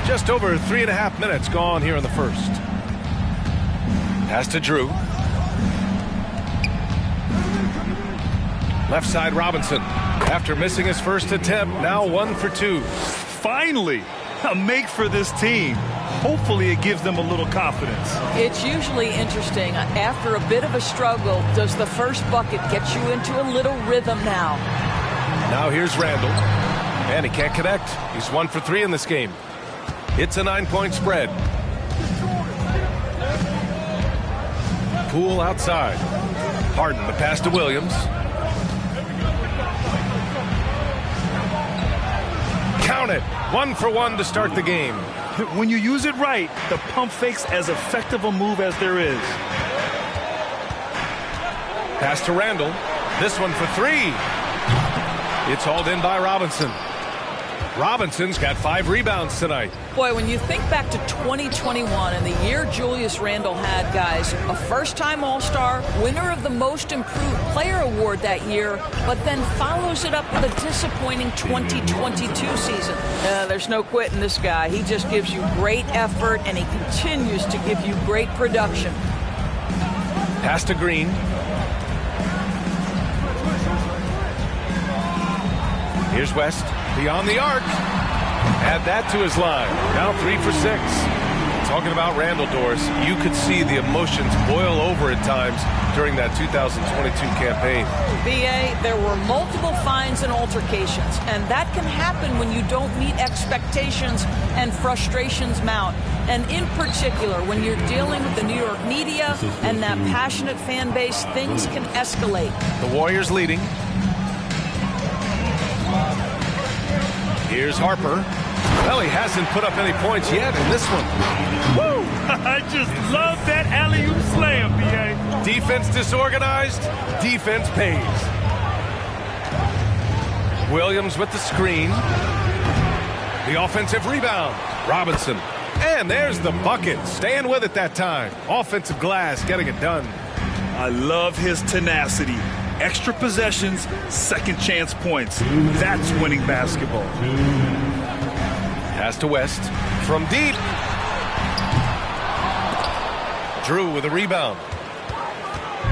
Just over 3.5 minutes gone here in the first. Pass to Drew. Left side Robinson. After missing his first attempt, now 1 for 2. Finally, a make for this team. Hopefully it gives them a little confidence. It's usually interesting. After a bit of a struggle, does the first bucket get you into a little rhythm now? Now here's Randall. And he can't connect. He's 1 for 3 in this game. It's a 9-point spread. Poole outside. Harden, the pass to Williams. Count it. 1 for 1 to start the game. When you use it right, the pump fake's as effective a move as there is. Pass to Randall. This one for 3. It's hauled in by Robinson. Robinson's got 5 rebounds tonight. Boy, when you think back to 2021 and the year Julius Randle had, guys, a first-time All-Star, winner of the Most Improved Player Award that year, but then follows it up with a disappointing 2022 season. There's no quitting this guy. He just gives you great effort, and he continues to give you great production. Pass to Green. Here's West. Beyond the arc. Add that to his line. Now 3 for 6. Talking about Randall, Doris, you could see the emotions boil over at times during that 2022 campaign. B.A., there were multiple fines and altercations, and that can happen when you don't meet expectations and frustrations mount. And in particular, when you're dealing with the New York media and that passionate fan base, things can escalate. The Warriors leading. Here's Harper. Well, he hasn't put up any points yet in this one. Woo! I just love that alley-oop slam, B.A. Defense disorganized. Defense pays. Williams with the screen. The offensive rebound. Robinson. And there's the bucket. Staying with it that time. Offensive glass, getting it done. I love his tenacity. Extra possessions, second chance points. That's winning basketball. Pass to West from deep. Drew with a rebound.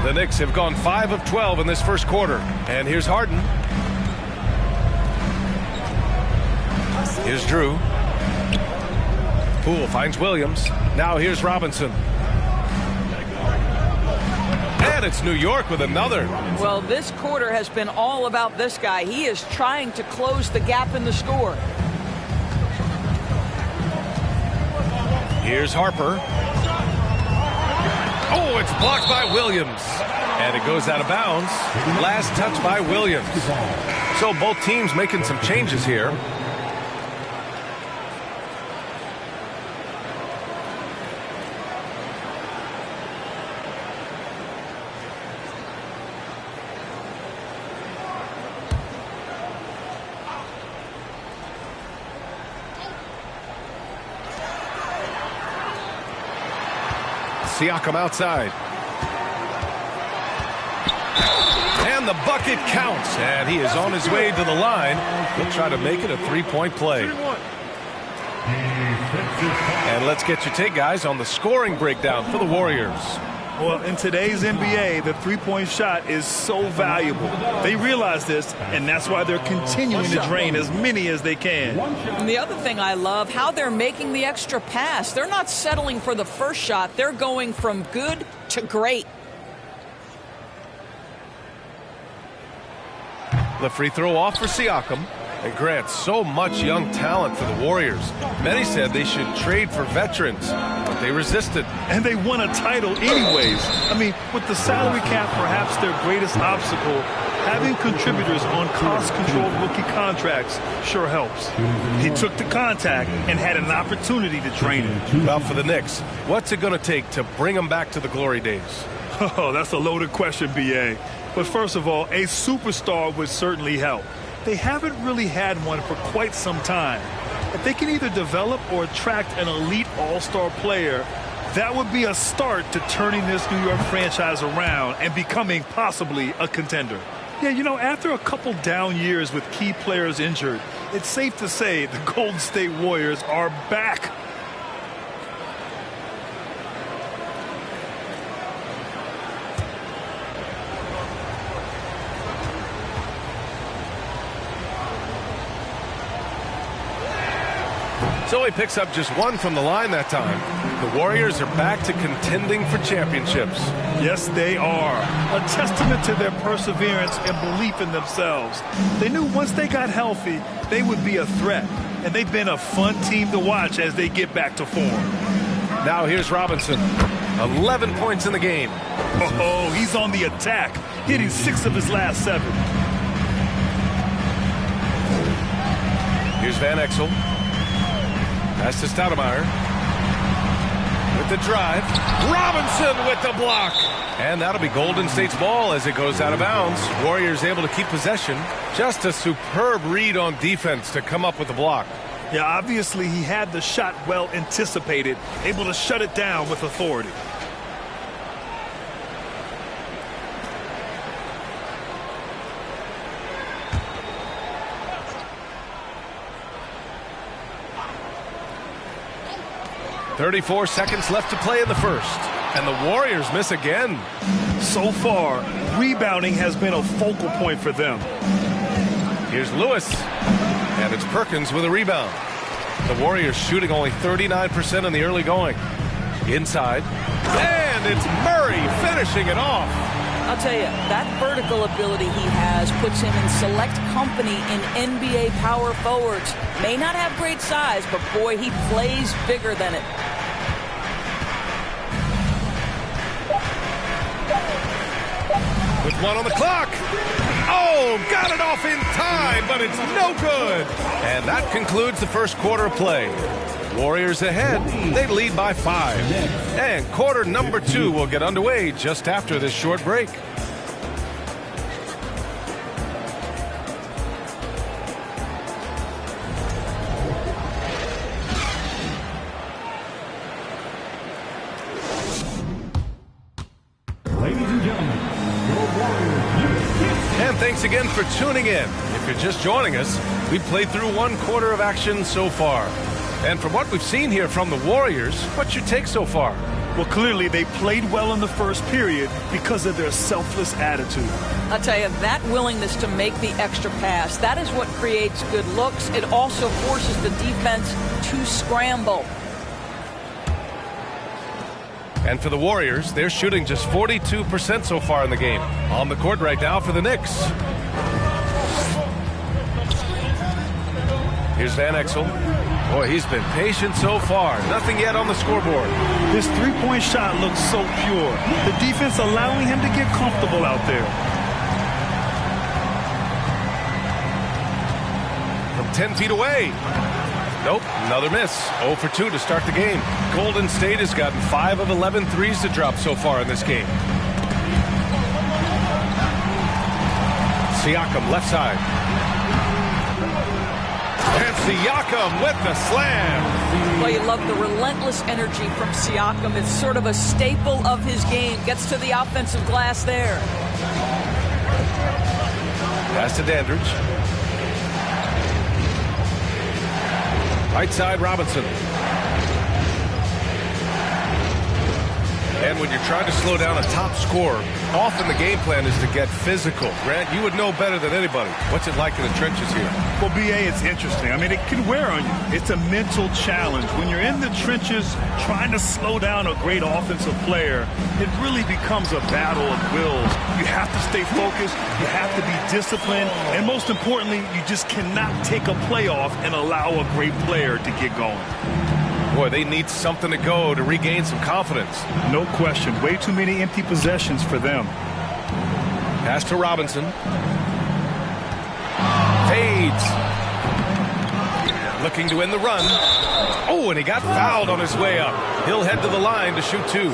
The Knicks have gone 5 of 12 in this first quarter. And here's Harden. Here's Drew. Poole finds Williams. Now here's Robinson. And it's New York with another. Well, this quarter has been all about this guy. He is trying to close the gap in the score. Here's Harper. Oh, it's blocked by Williams. And it goes out of bounds. Last touch by Williams. So both teams making some changes here. Siakam outside. And the bucket counts. And he is on his way to the line. He'll try to make it a three-point play. And let's get your take, guys, on the scoring breakdown for the Warriors. Well, in today's NBA, the three-point shot is so valuable. They realize this, and that's why they're continuing to drain as many as they can. And the other thing I love, how they're making the extra pass. They're not settling for the first shot. They're going from good to great. The free throw off for Siakam. And Grant, so much young talent for the Warriors. Many said they should trade for veterans, but they resisted. And they won a title anyways. I mean, with the salary cap perhaps their greatest obstacle, having contributors on cost-controlled rookie contracts sure helps. He took the contact and had an opportunity to drain it. Well, for the Knicks, what's it going to take to bring them back to the glory days? Oh, that's a loaded question, B.A. But first of all, a superstar would certainly help. They haven't really had one for quite some time. If they can either develop or attract an elite all-star player, that would be a start to turning this New York franchise around and becoming possibly a contender. Yeah, you know, after a couple down years with key players injured, it's safe to say the Golden State Warriors are back. So he picks up just one from the line that time. The Warriors are back to contending for championships. Yes, they are. A testament to their perseverance and belief in themselves. They knew once they got healthy, they would be a threat. And they've been a fun team to watch as they get back to form. Now here's Robinson. 11 points in the game. Oh, he's on the attack, hitting 6 of his last 7. Here's Van Exel. Pass to Stoudemire. With the drive. Robinson with the block. And that'll be Golden State's ball as it goes out of bounds. Warriors able to keep possession. Just a superb read on defense to come up with the block. Yeah, obviously he had the shot well anticipated, able to shut it down with authority. .34 seconds left to play in the first. And the Warriors miss again. So far, rebounding has been a focal point for them. Here's Lewis. And it's Perkins with a rebound. The Warriors shooting only 39% in the early going. Inside. And it's Murray finishing it off. I'll tell you, that vertical ability he has puts him in select company in NBA power forwards. May not have great size, but boy, he plays bigger than it. With 1 on the clock. Oh, got it off in time, but it's no good. And that concludes the first quarter of play. Warriors ahead. They lead by 5. And quarter number 2 will get underway just after this short break. Ladies and gentlemen, your Warriors. And thanks again for tuning in. If you're just joining us, we've played through 1 quarter of action so far. And from what we've seen here from the Warriors, what's your take so far? Well, clearly they played well in the first period because of their selfless attitude. I'll tell you, that willingness to make the extra pass, that is what creates good looks. It also forces the defense to scramble. And for the Warriors, they're shooting just 42% so far in the game. On the court right now for the Knicks. Here's Van Exel. Boy, he's been patient so far. Nothing yet on the scoreboard. His three-point shot looks so pure. The defense allowing him to get comfortable out there. From 10 feet away. Nope, another miss. 0 for 2 to start the game. Golden State has gotten 5 of 11 threes to drop so far in this game. Siakam left side. And Siakam with the slam. Well, you love the relentless energy from Siakam. It's sort of a staple of his game. Gets to the offensive glass there. Pass to Dandridge. Right side, Robinson. And when you're trying to slow down a top scorer, often the game plan is to get physical. Grant, you would know better than anybody. What's it like in the trenches here? Well, B.A., it's interesting. I mean, it can wear on you. It's a mental challenge. When you're in the trenches trying to slow down a great offensive player, it really becomes a battle of wills. You have to stay focused. You have to be disciplined. And most importantly, you just cannot take a play off and allow a great player to get going. Boy, they need something to go to regain some confidence. No question. Way too many empty possessions for them. Pass to Robinson. Fades. Looking to win the run. Oh, and he got fouled on his way up. He'll head to the line to shoot 2.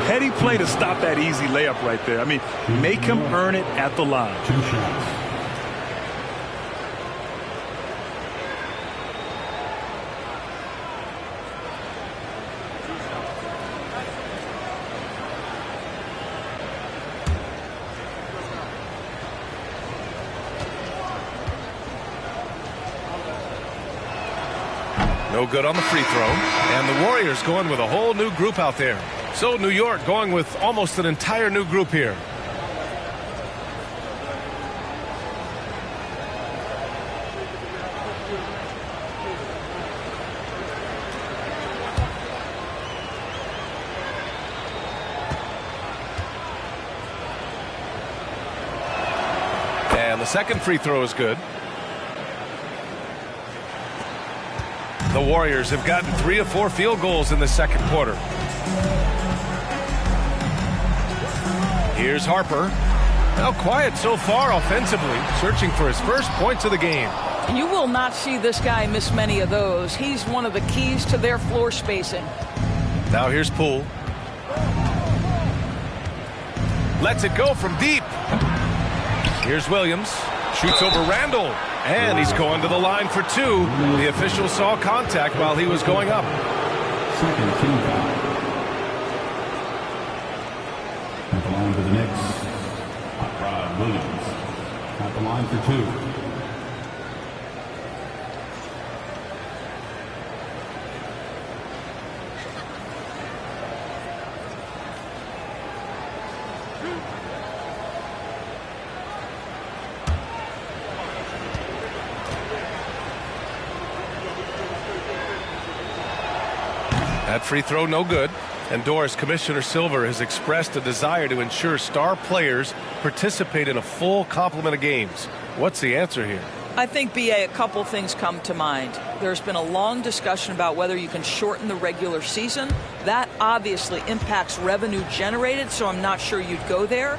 Heady play to stop that easy layup right there. I mean, make him earn it at the line. 2 shots. No good on the free throw. And the Warriors going with a whole new group out there. So New York going with almost an entire new group here. And the second free throw is good. The Warriors have gotten 3 of 4 field goals in the second quarter. Here's Harper. Now quiet so far offensively, searching for his first points of the game. You will not see this guy miss many of those. He's one of the keys to their floor spacing. Now here's Poole. Lets it go from deep. Here's Williams. Shoots over Randall. And he's going to the line for 2. The official saw contact while he was going up. Second team foul. At the line for the Knicks, Hot Rod Williams. At the line for 2. That free throw no good. And Doris, Commissioner Silver has expressed a desire to ensure star players participate in a full complement of games. What's the answer here? I think, BA, a couple things come to mind. There's been a long discussion about whether you can shorten the regular season. That obviously impacts revenue generated, so I'm not sure you'd go there.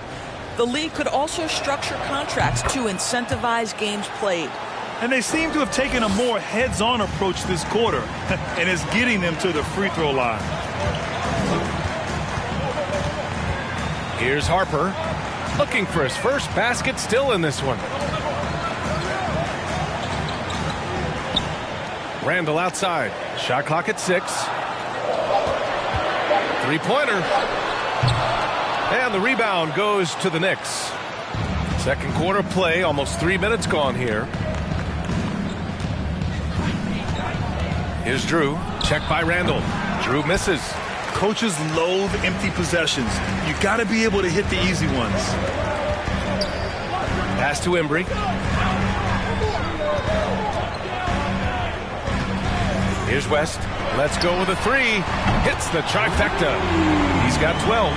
The league could also structure contracts to incentivize games played. And they seem to have taken a more heads-on approach this quarter, and it's getting them to the free throw line. Here's Harper, looking for his first basket, still in this one. Randall outside. Shot clock at 6. Three-pointer. And the rebound goes to the Knicks. Second quarter play, almost 3 minutes gone here. Here's Drew. Checked by Randall. Drew misses. Coaches loathe empty possessions. You got to be able to hit the easy ones. Pass to Embry. Here's West. Let's go with a 3. Hits the trifecta. He's got 12.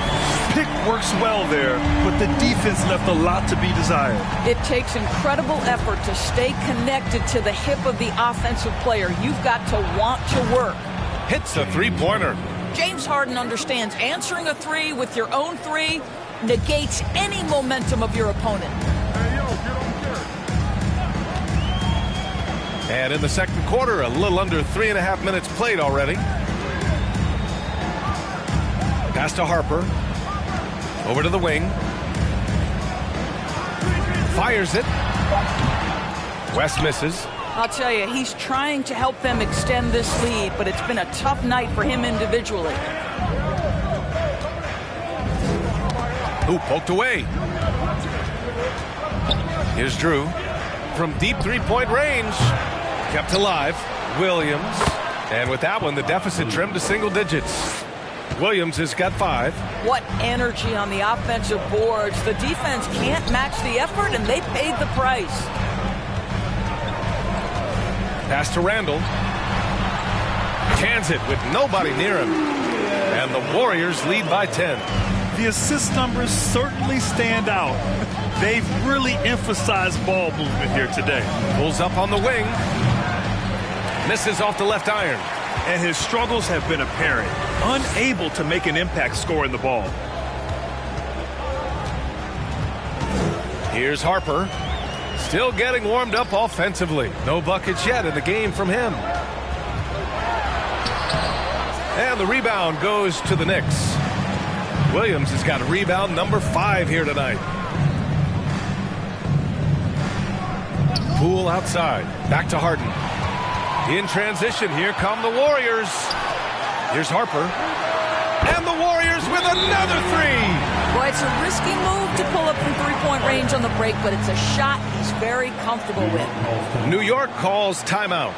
Pick works well there, but the defense left a lot to be desired. It takes incredible effort to stay connected to the hip of the offensive player. You've got to want to work. Hits the three-pointer. James Harden understands answering a 3 with your own 3 negates any momentum of your opponent. And in the second quarter, a little under 3.5 minutes played already. Pass to Harper. Over to the wing. Fires it. West misses. I'll tell you, he's trying to help them extend this lead, but it's been a tough night for him individually. Ooh, poked away. Here's Drew. From deep three-point range. Kept alive. Williams. And with that one, the deficit trimmed to single digits. Williams has got 5. What energy on the offensive boards. The defense can't match the effort, and they paid the price. Pass to Randall. Cans it with nobody near him. And the Warriors lead by 10. The assist numbers certainly stand out. They've really emphasized ball movement here today. Pulls up on the wing. Misses off the left iron. And his struggles have been apparent. Unable to make an impact scoring the ball. Here's Harper. Still getting warmed up offensively. No buckets yet in the game from him. And the rebound goes to the Knicks. Williams has got rebound number 5 here tonight. Poole outside. Back to Harden. In transition, here come the Warriors. Here's Harper. And the Warriors with another 3. Boy, it's a risky move to pull up from three-point range on the break, but it's a shot he's very comfortable with. New York calls timeout.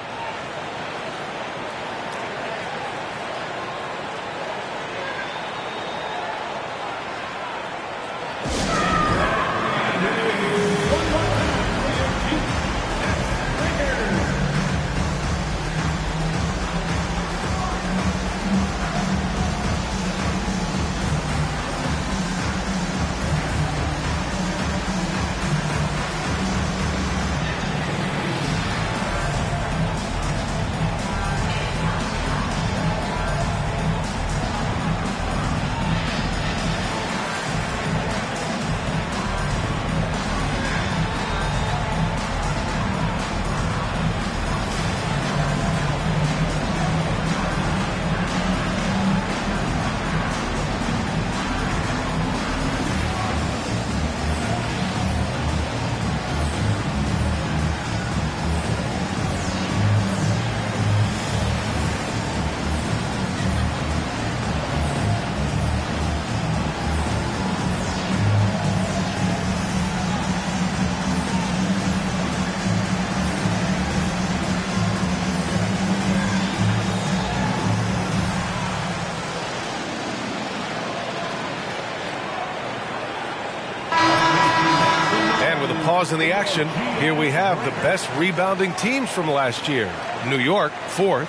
pause in the action, here we have the best rebounding teams from last year. New York, 4th.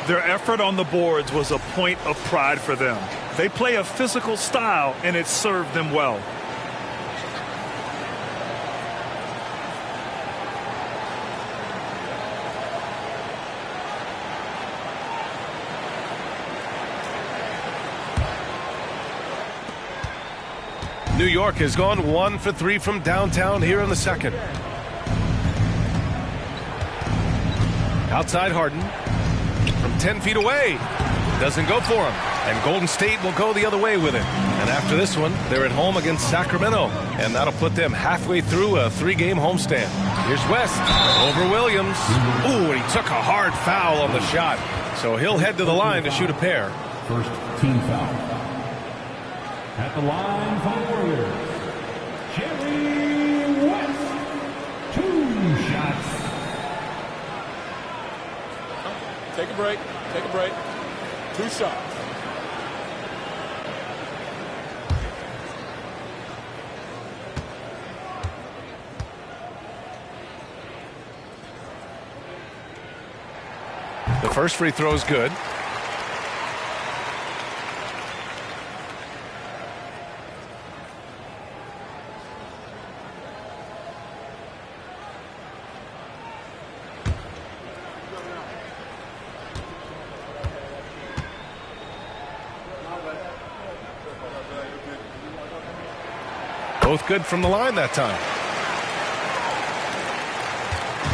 Their effort on the boards was a point of pride for them. They play a physical style, and it served them well. New York has gone 1 for 3 from downtown here in the second. Outside Harden from 10 feet away. Doesn't go for him. And Golden State will go the other way with it. And after this one, they're at home against Sacramento. And that'll put them halfway through a 3-game homestand. Here's West over Williams. Ooh, and he took a hard foul on the shot. So he'll head to the line to shoot a pair. First team foul. At the line for the Warriors, Jerry West. 2 shots. Take a break. Take a break. 2 shots. The first free throw is good. Both good from the line that time.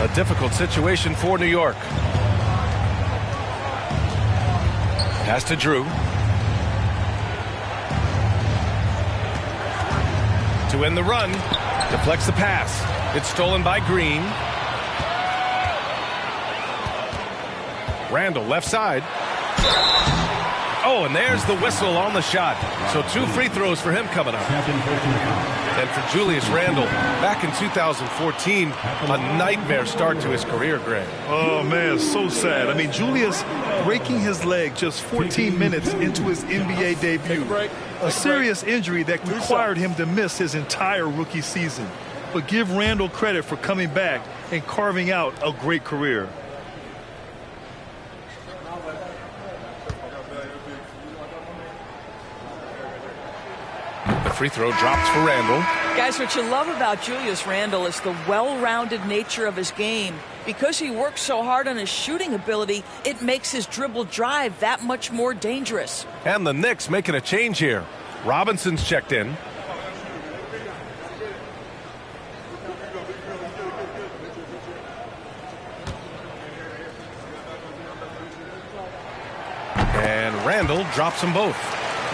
A difficult situation for New York. Pass to Drew. To end the run. Deflects the pass. It's stolen by Green. Randall left side. Oh, and there's the whistle on the shot. So 2 free throws for him coming up. And for Julius Randle, back in 2014, a nightmare start to his career, Greg. Oh, man, so sad. I mean, Julius breaking his leg just 14 minutes into his NBA debut. A serious injury that required him to miss his entire rookie season. But give Randle credit for coming back and carving out a great career. The free throw drops for Randle. Guys, what you love about Julius Randle is the well-rounded nature of his game. Because he works so hard on his shooting ability, it makes his dribble drive that much more dangerous. And the Knicks making a change here. Robinson's checked in. And Randle drops them both.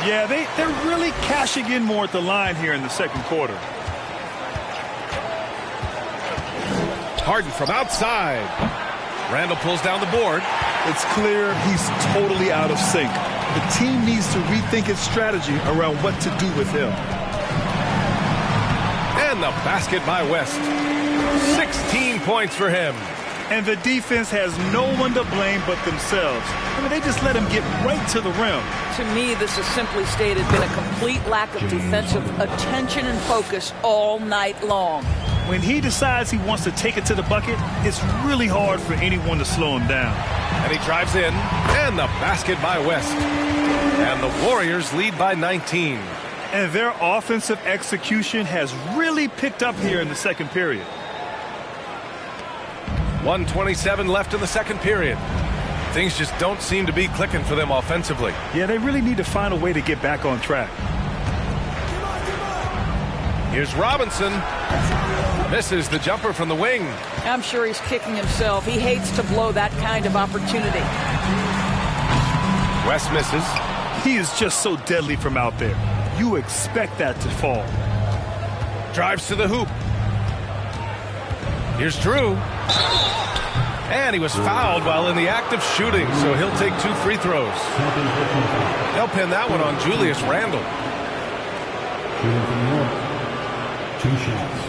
Yeah, they're really cashing in more at the line here in the second quarter. Harden from outside. Randle pulls down the board. It's clear he's totally out of sync. The team needs to rethink its strategy around what to do with him. And the basket by West. 16 points for him. And the defense has no one to blame but themselves. I mean, they just let him get right to the rim. To me, this has simply stated been a complete lack of defensive attention and focus all night long. When he decides he wants to take it to the bucket, it's really hard for anyone to slow him down. And he drives in, and the basket by West. And the Warriors lead by 19. And their offensive execution has really picked up here in the second period. 1:27 left in the second period. Things just don't seem to be clicking for them offensively. Yeah, they really need to find a way to get back on track. Here's Robinson. Misses the jumper from the wing. I'm sure he's kicking himself. He hates to blow that kind of opportunity. West misses. He is just so deadly from out there. You expect that to fall. Drives to the hoop. Here's Drew. And he was fouled while in the act of shooting, so he'll take 2 free throws. They'll pin that one on Julius Randle. Shooting from New York. 2 shots.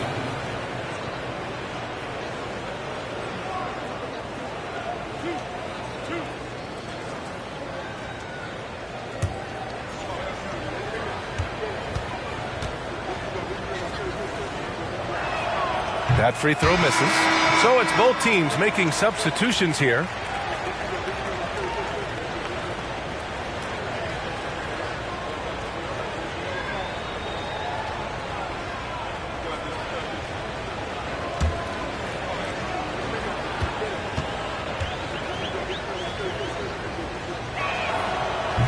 That free throw misses. So it's both teams making substitutions here.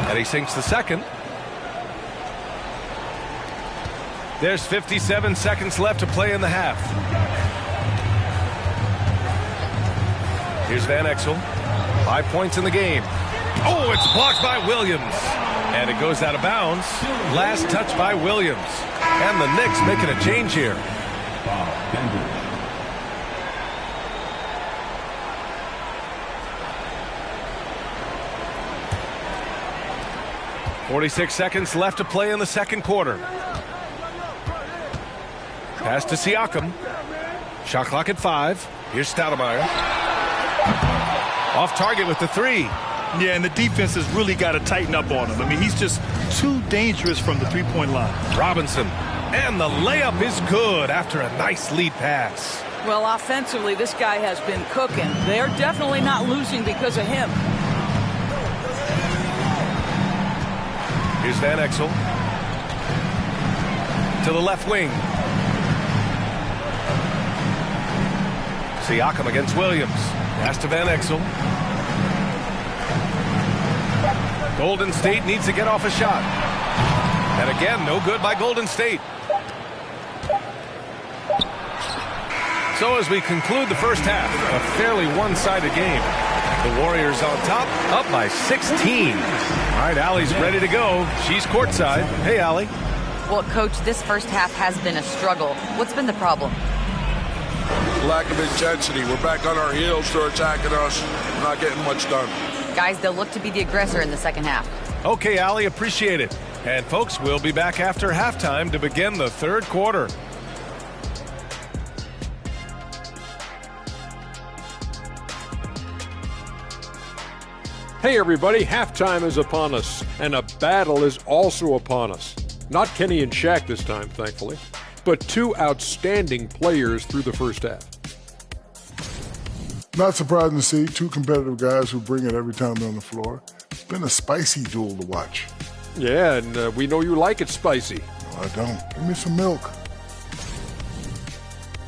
And he sinks the second. There's 57 seconds left to play in the half. Here's Van Exel. 5 points in the game. Oh, it's blocked by Williams. And it goes out of bounds. Last touch by Williams. And the Knicks making a change here. 46 seconds left to play in the second quarter. Pass to Siakam. Shot clock at 5. Here's Stoudemire. Off target with the 3. Yeah, and the defense has really got to tighten up on him. I mean, he's just too dangerous from the three-point line. Robinson. And the layup is good after a nice lead pass. Well, offensively, this guy has been cooking. They're definitely not losing because of him. Here's Van Exel. To the left wing. Siakam against Williams. Pass to Van Exel. Golden State needs to get off a shot. And again, no good by Golden State. So as we conclude the first half, a fairly one-sided game. The Warriors on top, up by 16. All right, Allie's ready to go. She's courtside. Hey, Allie. Well, Coach, this first half has been a struggle. What's been the problem? Lack of intensity. We're back on our heels. They're attacking us. We're not getting much done. Guys, they'll look to be the aggressor in the second half. Okay, Allie, appreciate it. And folks, we'll be back after halftime to begin the third quarter. Hey everybody, halftime is upon us, and a battle is also upon us. Not Kenny and Shaq this time, thankfully, but two outstanding players through the first half. Not surprising to see two competitive guys who bring it every time they're on the floor. It's been a spicy duel to watch. Yeah, and we know you like it spicy. No, I don't. Give me some milk.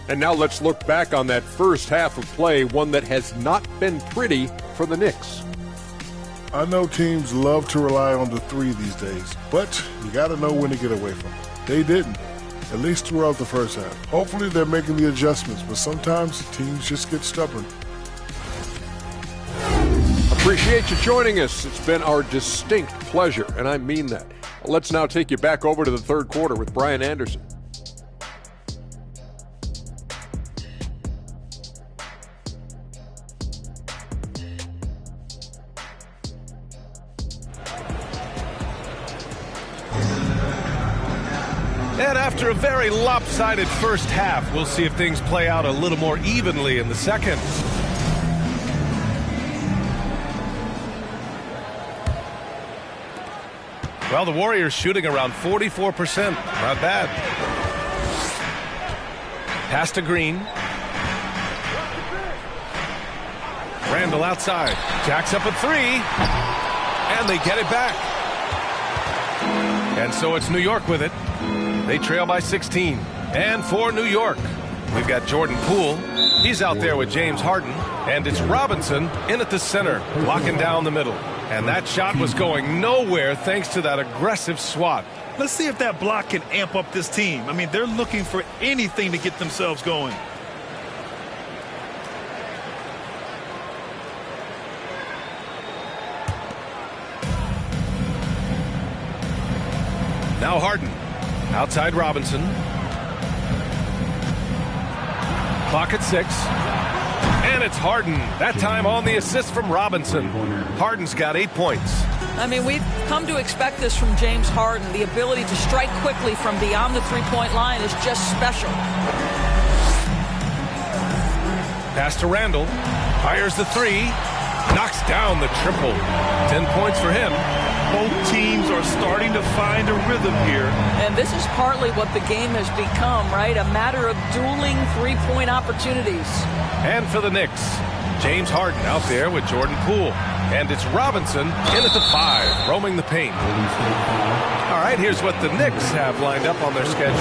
And now let's look back on that first half of play, one that has not been pretty for the Knicks. I know teams love to rely on the three these days, but you got to know when to get away from it. They didn't, at least throughout the first half. Hopefully they're making the adjustments, but sometimes teams just get stubborn. Appreciate you joining us. It's been our distinct pleasure, and I mean that. Let's now take you back over to the third quarter with Brian Anderson. And after a very lopsided first half, we'll see if things play out a little more evenly in the second. Well, the Warriors shooting around 44%. Not bad. Pass to Green. Randall outside. Jacks up a 3. And they get it back. And so it's New York with it. They trail by 16. And for New York, we've got Jordan Poole. He's out there with James Harden. And it's Robinson in at the center, blocking down the middle. And that shot was going nowhere thanks to that aggressive swat. Let's see if that block can amp up this team. I mean, they're looking for anything to get themselves going. Now Harden. Outside Robinson. Clock at 6. And it's Harden. That time on the assist from Robinson. Harden's got 8 points. I mean, we've come to expect this from James Harden. The ability to strike quickly from beyond the three-point line is just special. Pass to Randall. Fires the 3. Knocks down the triple. 10 points for him. Both teams are starting to find a rhythm here. And this is partly what the game has become, right? A matter of dueling three-point opportunities. And for the Knicks, James Harden out there with Jordan Poole. And it's Robinson in at the 5, roaming the paint. All right, here's what the Knicks have lined up on their schedule.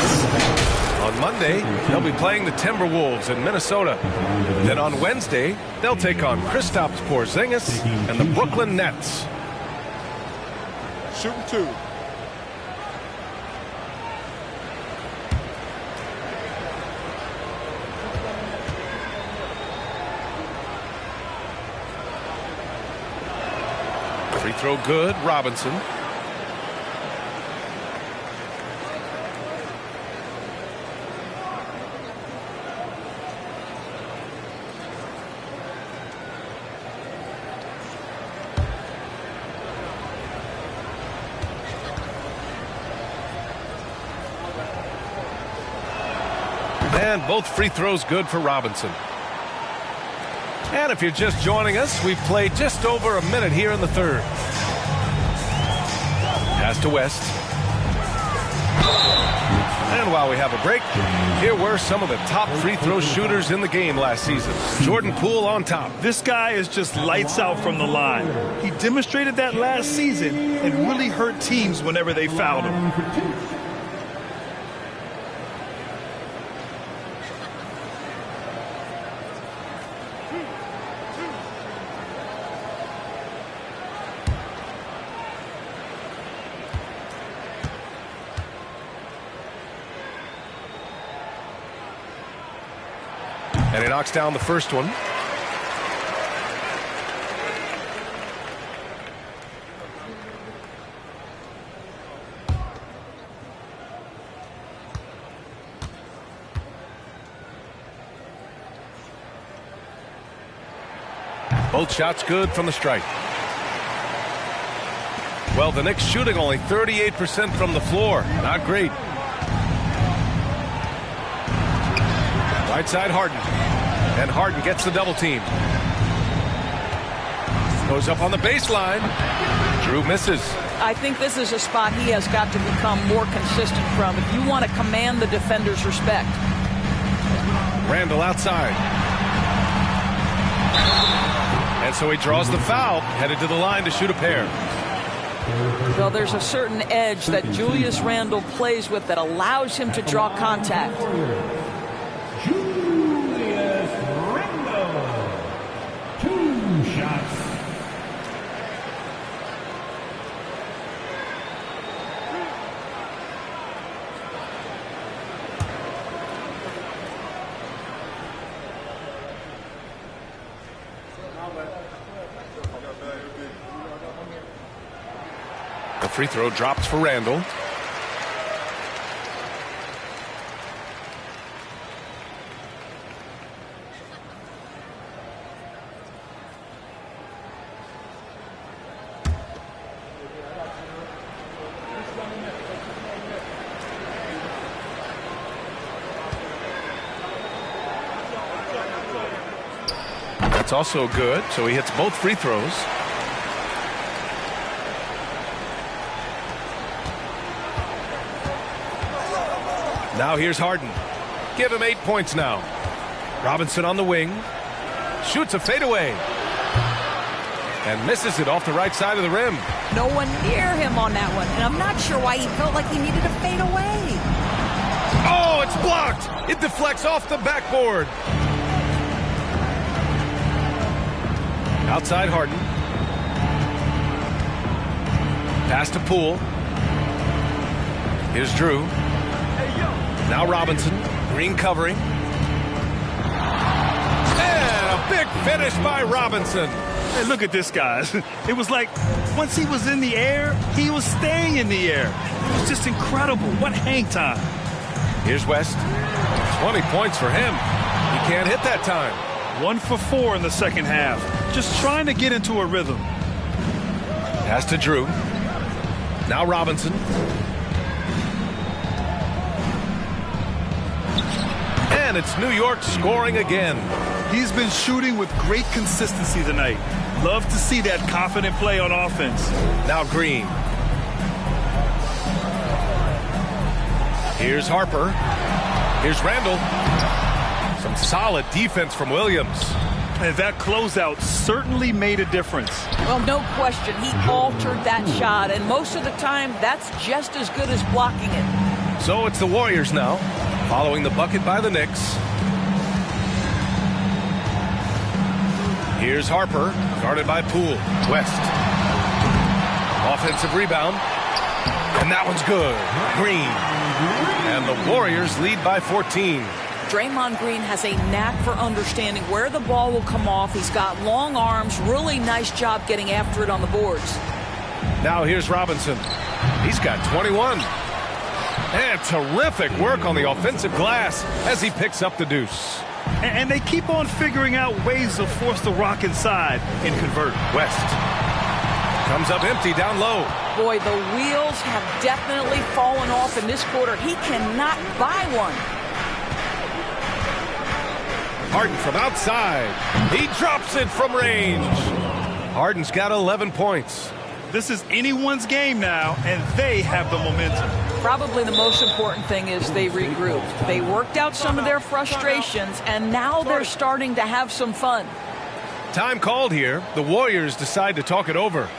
On Monday, they'll be playing the Timberwolves in Minnesota. Then on Wednesday, they'll take on Kristaps Porzingis and the Brooklyn Nets. Shooting 2. Free throw good, Robinson. And both free throws good for Robinson. And if you're just joining us, we've played just over a minute here in the third. Pass to West. And while we have a break, here were some of the top free throw shooters in the game last season. Jordan Poole on top. This guy is just lights out from the line. He demonstrated that last season and really hurt teams whenever they fouled him. And he knocks down the first one. Both shots good from the strike. Well, the Knicks shooting only 38% from the floor. Not great. Right side Harden. And Harden gets the double team. Goes up on the baseline. Drew misses. I think this is a spot he has got to become more consistent from if you want to command the defender's respect. Randall outside. And so he draws the foul, headed to the line to shoot a pair. So there's a certain edge that Julius Randle plays with that allows him to draw contact. Julius Randle. 2 shots. The free throw drops for Randall. That's also good, so he hits both free throws. Now here's Harden. Give him 8 points now. Robinson on the wing. Shoots a fadeaway. And misses it off the right side of the rim. No one near him on that one. And I'm not sure why he felt like he needed to fade away. Oh, it's blocked. It deflects off the backboard. Outside Harden. Pass to Poole. Here's Drew. Now Robinson. Green covering. And a big finish by Robinson. Hey, look at this, guys. It was like once he was in the air, he was staying in the air. It was just incredible. What hang time. Here's West. 20 points for him. He can't hit that time. 1 for 4 in the second half. Just trying to get into a rhythm. Pass to Drew. Now Robinson. And it's New York scoring again. He's been shooting with great consistency tonight. Love to see that confident play on offense. Now Green. Here's Harper. Here's Randall. Some solid defense from Williams. And that closeout certainly made a difference. Well, no question. He altered that shot, and most of the time, that's just as good as blocking it. So it's the Warriors now, following the bucket by the Knicks. Here's Harper, guarded by Poole. West. Offensive rebound. And that one's good. Green. And the Warriors lead by 14. Draymond Green has a knack for understanding where the ball will come off. He's got long arms. Really nice job getting after it on the boards. Now here's Robinson. He's got 21. And terrific work on the offensive glass as he picks up the deuce. And they keep on figuring out ways to force the Rock inside and convert. West comes up empty down low. Boy, the wheels have definitely fallen off in this quarter. He cannot buy one. Harden from outside. He drops it from range. Harden's got 11 points. This is anyone's game now, and they have the momentum. Probably the most important thing is they regrouped. They worked out some of their frustrations, and now they're starting to have some fun. Time called here. The Warriors decide to talk it over.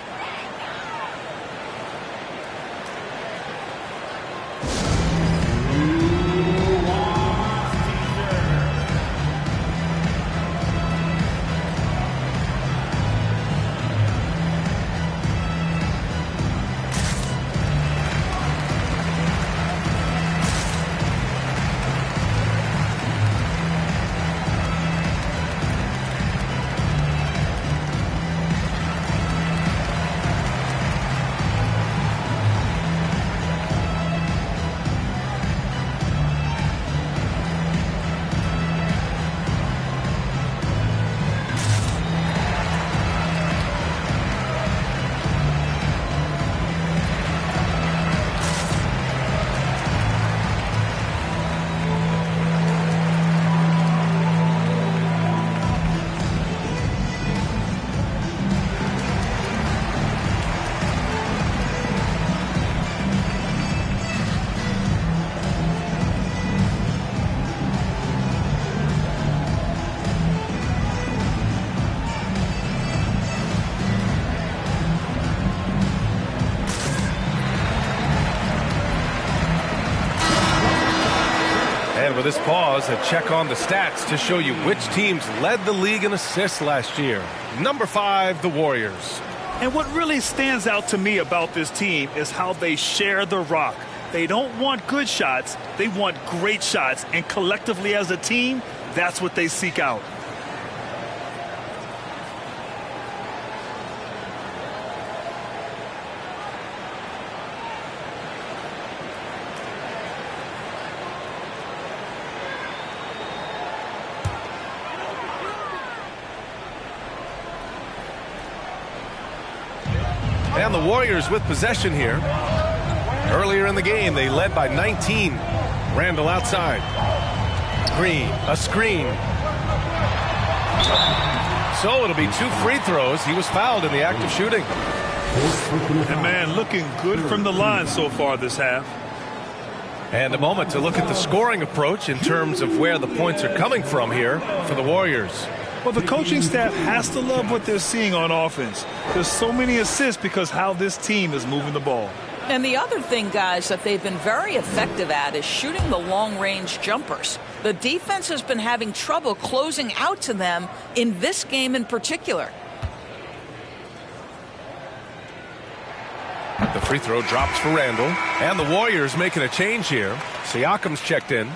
And with this pause, a check on the stats to show you which teams led the league in assists last year. Number 5, the Warriors. And what really stands out to me about this team is how they share the rock. They don't want good shots, they want great shots. And collectively as a team, that's what they seek out. And the Warriors with possession here. Earlier in the game, they led by 19. Randall outside. Green, a screen. So it'll be 2 free throws. He was fouled in the act of shooting. And man, looking good from the line so far this half. And a moment to look at the scoring approach in terms of where the points are coming from here for the Warriors. Well, the coaching staff has to love what they're seeing on offense. There's so many assists because how this team is moving the ball. And the other thing, guys, that they've been very effective at is shooting the long-range jumpers. The defense has been having trouble closing out to them in this game in particular. The free throw drops for Randall. And the Warriors making a change here. Siakam's checked in.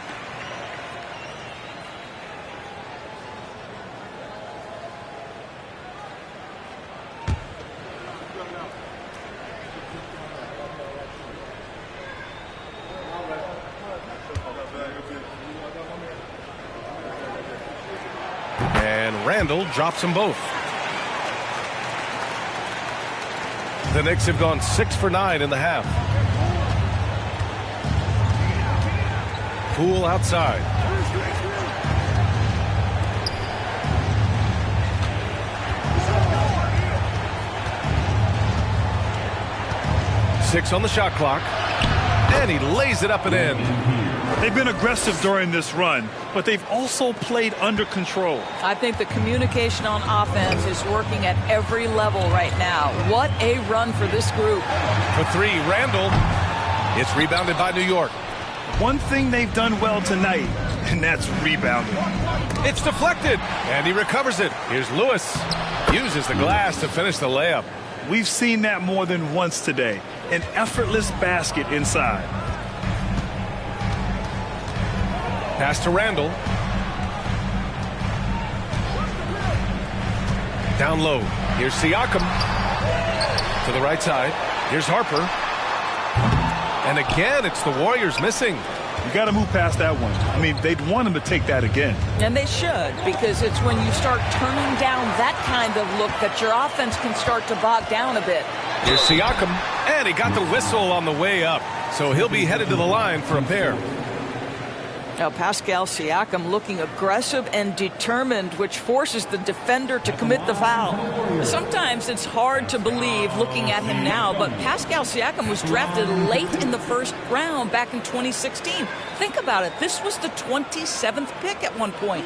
And Randall drops them both. The Knicks have gone 6 for 9 in the half. Poole outside. Six on the shot clock. And he lays it up and in. They've been aggressive during this run, but they've also played under control. I think the communication on offense is working at every level right now. What a run for this group. For three, Randall. It's rebounded by New York. One thing they've done well tonight, and that's rebounding. It's deflected, and he recovers it. Here's Lewis. Uses the glass to finish the layup. We've seen that more than once today. An effortless basket inside. Pass to Randall. Down low. Here's Siakam. To the right side. Here's Harper. And again, it's the Warriors missing. You got to move past that one. I mean, they'd want him to take that again. And they should, because it's when you start turning down that kind of look that your offense can start to bog down a bit. Here's Siakam, and he got the whistle on the way up, so he'll be headed to the line for a pair. Now, Pascal Siakam looking aggressive and determined, which forces the defender to commit the foul. Sometimes it's hard to believe looking at him now, but Pascal Siakam was drafted late in the first round back in 2016. Think about it. This was the 27th pick at one point.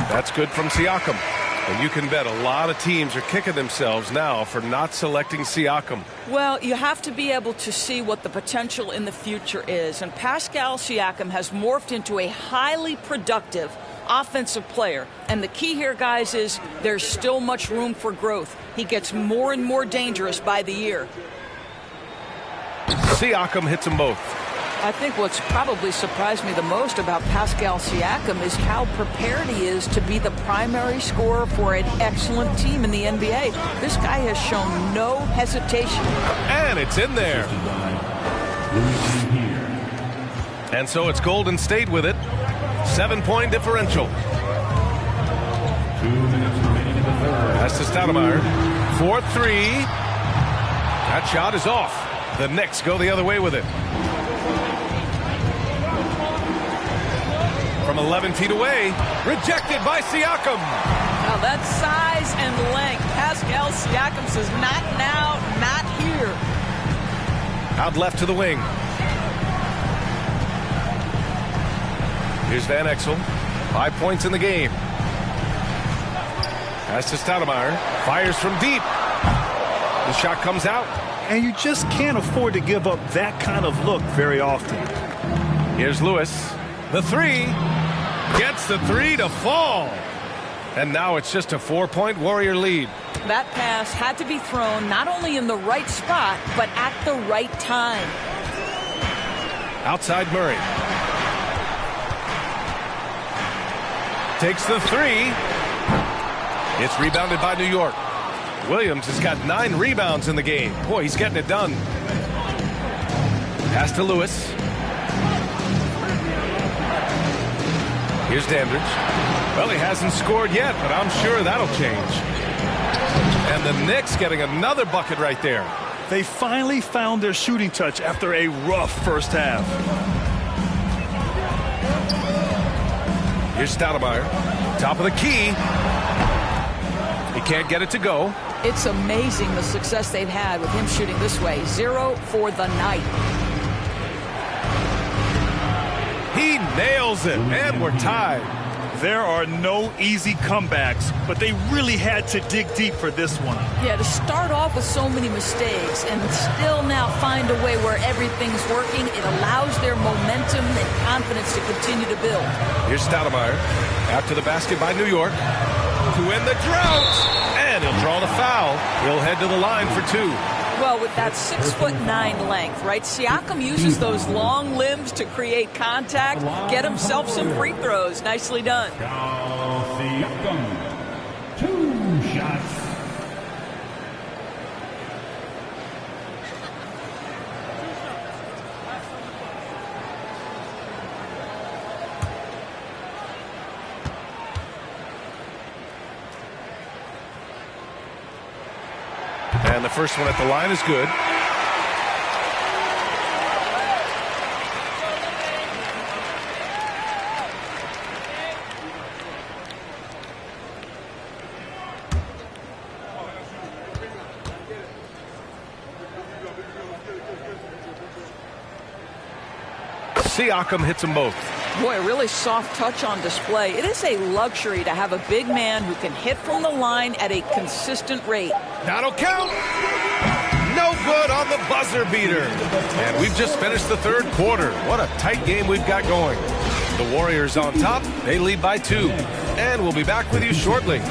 That's good from Siakam. And you can bet a lot of teams are kicking themselves now for not selecting Siakam. Well, you have to be able to see what the potential in the future is. And Pascal Siakam has morphed into a highly productive offensive player. And the key here, guys, is there's still much room for growth. He gets more and more dangerous by the year. Siakam hits them both. I think what's probably surprised me the most about Pascal Siakam is how prepared he is to be the primary scorer for an excellent team in the NBA. This guy has shown no hesitation. And it's in there. And so it's Golden State with it. 7-point differential. 2 minutes remaining in the third. That's to Stoudemire. 4-3. That shot is off. The Knicks go the other way with it. From 11 feet away, rejected by Siakam. Now that's size and length. Pascal Siakam says, not now, not here. Out left to the wing. Here's Van Exel. 5 points in the game. Pass to Stoudemire. Fires from deep. The shot comes out. And you just can't afford to give up that kind of look very often. Here's Lewis. The three. Gets the three to fall. And now it's just a 4-point Warrior lead. That pass had to be thrown not only in the right spot, but at the right time. Outside Murray. Takes the three. It's rebounded by New York. Williams has got 9 rebounds in the game. Boy, he's getting it done. Pass to Lewis. Here's Dandridge. Well, he hasn't scored yet, but I'm sure that'll change. And the Knicks getting another bucket right there. They finally found their shooting touch after a rough first half. Here's Stoudemire. Top of the key. He can't get it to go. It's amazing the success they've had with him shooting this way. 0 for the night. He nails it, and we're tied. There are no easy comebacks, but they really had to dig deep for this one. Yeah, to start off with so many mistakes and still now find a way where everything's working, it allows their momentum and confidence to continue to build. Here's Stoudemire. After the basket by New York. To end the drought. And he'll draw the foul. He'll head to the line for 2. Well, with that 6'9" length, right? Siakam uses those long limbs to create contact, get himself some free throws. Nicely done. Siakam, 2 shots. And the first one at the line is good. Siakam hits them both. Boy, really soft touch on display. It is a luxury to have a big man who can hit from the line at a consistent rate. That'll count. No good on the buzzer beater. And we've just finished the third quarter. What a tight game we've got going. The Warriors on top. They lead by 2. And we'll be back with you shortly.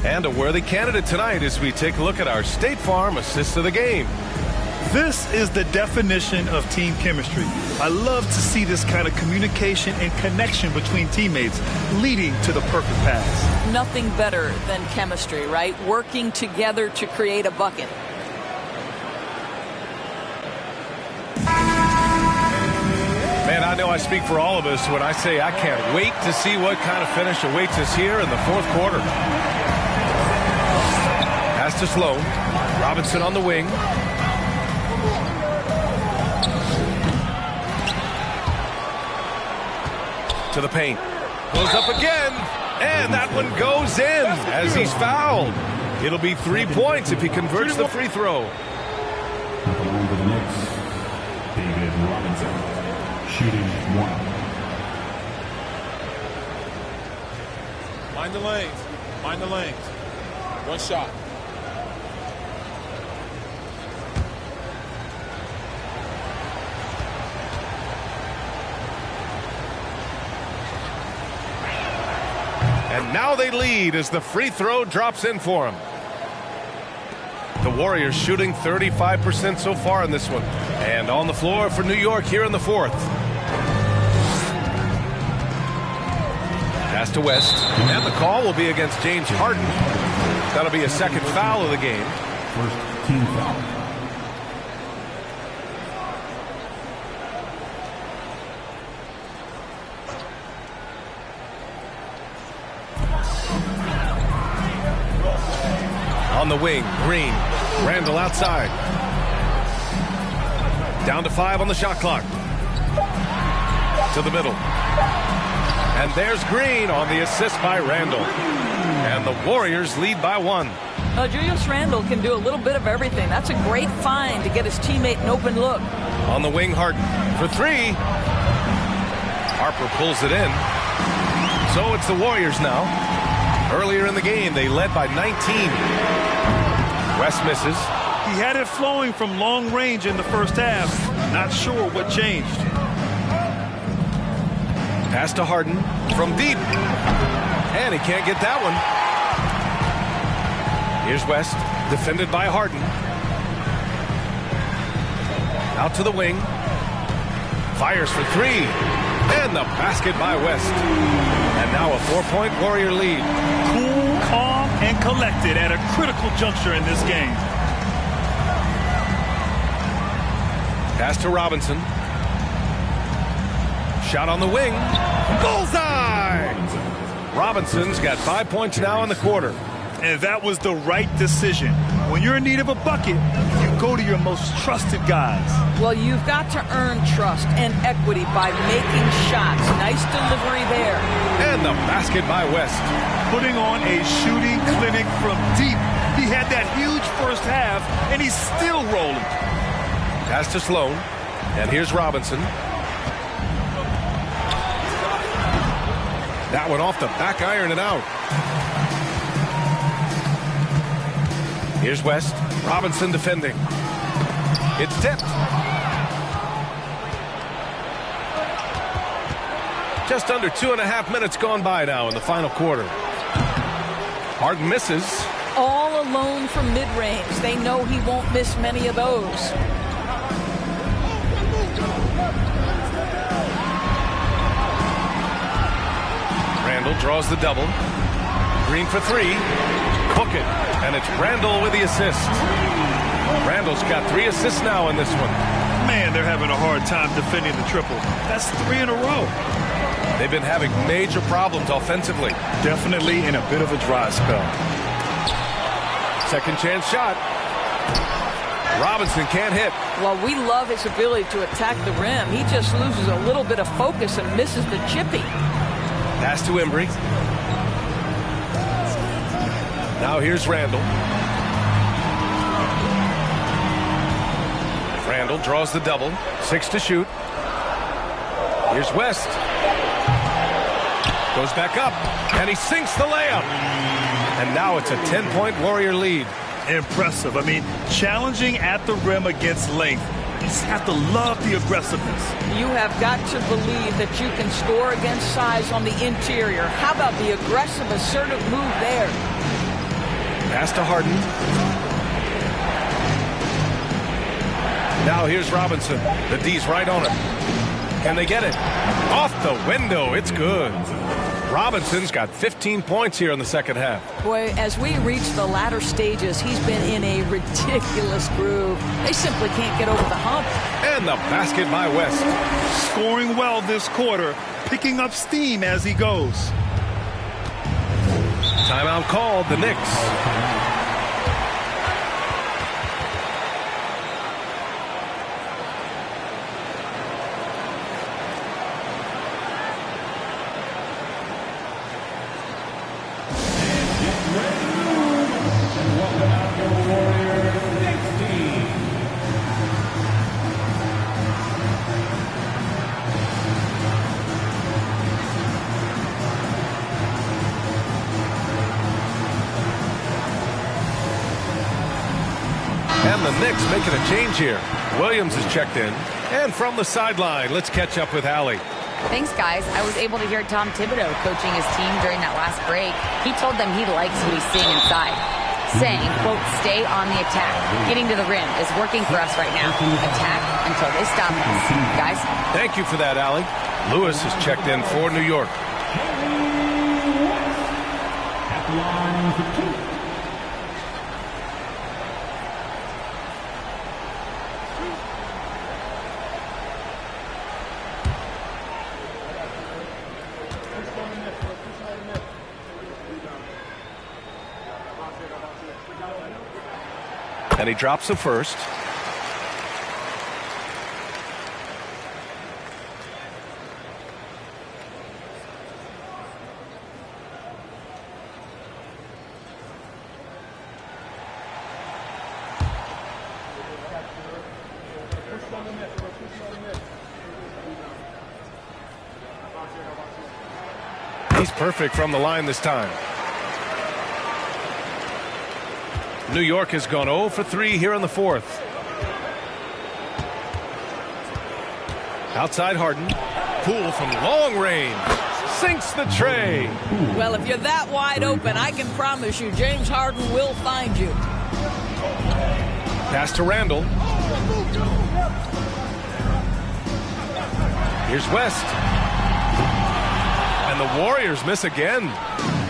And a worthy candidate tonight as we take a look at our State Farm assist of the game. This is the definition of team chemistry. I love to see this kind of communication and connection between teammates leading to the perfect pass. Nothing better than chemistry, right? Working together to create a bucket. Man, I know I speak for all of us when I say I can't wait to see what kind of finish awaits us here in the fourth quarter. Pass to Sloan. Robinson on the wing. To the paint. Goes up again. And that one goes in as he's fouled. It'll be 3 points if he converts the free throw. Along with the Knicks, David Robinson, shooting 1. Mind the lanes. Mind the lanes. One shot. And now they lead as the free throw drops in for him. The Warriors shooting 35% so far in this one. And on the floor for New York here in the fourth. Pass to West. And the call will be against James Harden. That'll be a second foul of the game. First team foul. On the wing, Green. Randall outside. Down to 5 on the shot clock. To the middle. And there's Green on the assist by Randall. And the Warriors lead by 1. Julius Randle can do a little bit of everything. That's a great find to get his teammate an open look. On the wing, Harden for 3. Harper pulls it in. So it's the Warriors now. Earlier in the game, they led by 19. West misses. He had it flowing from long range in the first half. Not sure what changed. Pass to Harden from deep. And he can't get that one. Here's West, defended by Harden. Out to the wing. Fires for 3. And the basket by West. And now a 4-point Warrior lead. Cool, calm, and collected at a critical juncture in this game. Pass to Robinson. Shot on the wing. Bullseye! Robinson's got 5 points now in the quarter. And that was the right decision. When you're in need of a bucket, you go to your most trusted guys. Well, you've got to earn trust and equity by making shots. Nice delivery there. And the basket by West. Putting on a shooting clinic from deep. He had that huge first half, and he's still rolling. Pass to Sloan. And here's Robinson. That one off the back iron and out. Here's West. Robinson defending. It's tipped. Just under 2.5 minutes gone by now in the final quarter. Harden misses. All alone from mid-range. They know he won't miss many of those. Randall draws the double. Green for 3. Book it. And it's Randall with the assist. Randall's got 3 assists now in this one. Man, they're having a hard time defending the triple. That's 3 in a row. They've been having major problems offensively. Definitely in a bit of a dry spell. Second chance shot. Robinson can't hit. Well, we love his ability to attack the rim. He just loses a little bit of focus and misses the chippy. Pass to Embry. Now here's Randall. Randall draws the double. 6 to shoot. Here's West. Goes back up, and he sinks the layup. And now it's a 10-point Warrior lead. Impressive. I mean, challenging at the rim against length. You just have to love the aggressiveness. You have got to believe that you can score against size on the interior. How about the aggressive, assertive move there? Pass to Harden. Now here's Robinson. The D's right on it. Can they get it? Off the window. It's good. Robinson's got 15 points here in the second half. Boy, as we reach the latter stages, he's been in a ridiculous groove. They simply can't get over the hump. And the basket by West. Scoring well this quarter, picking up steam as he goes. Timeout called, the Knicks. And the Knicks making a change here. Williams is checked in. And from the sideline, let's catch up with Allie. Thanks, guys. I was able to hear Tom Thibodeau coaching his team during that last break. He told them he likes what he's seeing inside, saying, quote, stay on the attack. Getting to the rim is working for us right now. Attack until they stop us. Guys? Thank you for that, Allie. Lewis is checked in for New York. At the line for 2. And he drops the first. He's perfect from the line this time. New York has gone 0 for 3 here in the fourth. Outside Harden. Poole from long range. Sinks the tray. Well, if you're that wide open, I can promise you James Harden will find you. Pass to Randall. Here's West. And the Warriors miss again.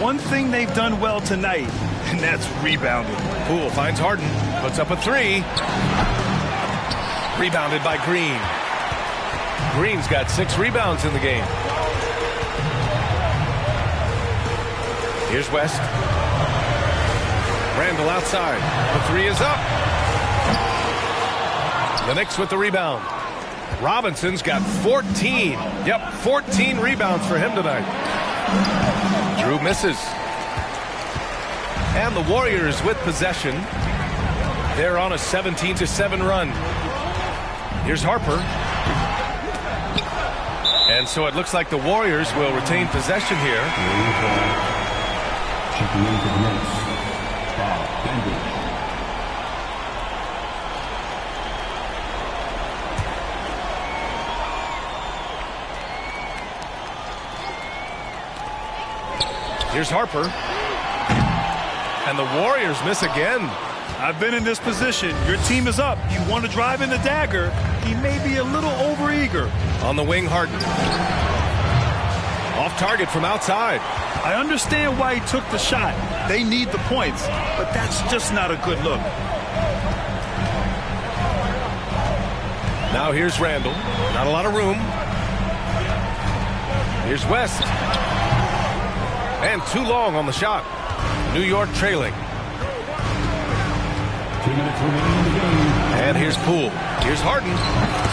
One thing they've done well tonight, and that's rebounding. Poole finds Harden, puts up a 3. Rebounded by Green. Green's got 6 rebounds in the game. Here's West. Randall outside. The 3 is up. The Knicks with the rebound. Robinson's got 14. Yep, 14 rebounds for him tonight. Drew misses. And the Warriors with possession. They're on a 17-7 run. Here's Harper. And so it looks like the Warriors will retain possession here. Checking in for the Knicks, Bob Bender. Here's Harper. And the Warriors miss again. I've been in this position. Your team is up. You want to drive in the dagger. He may be a little overeager. On the wing, Harden. Off target from outside. I understand why he took the shot. They need the points, but that's just not a good look. Now here's Randall. Not a lot of room. Here's West. And too long on the shot. New York trailing. 2 minutes remaining in the game. And here's Poole. Here's Harden.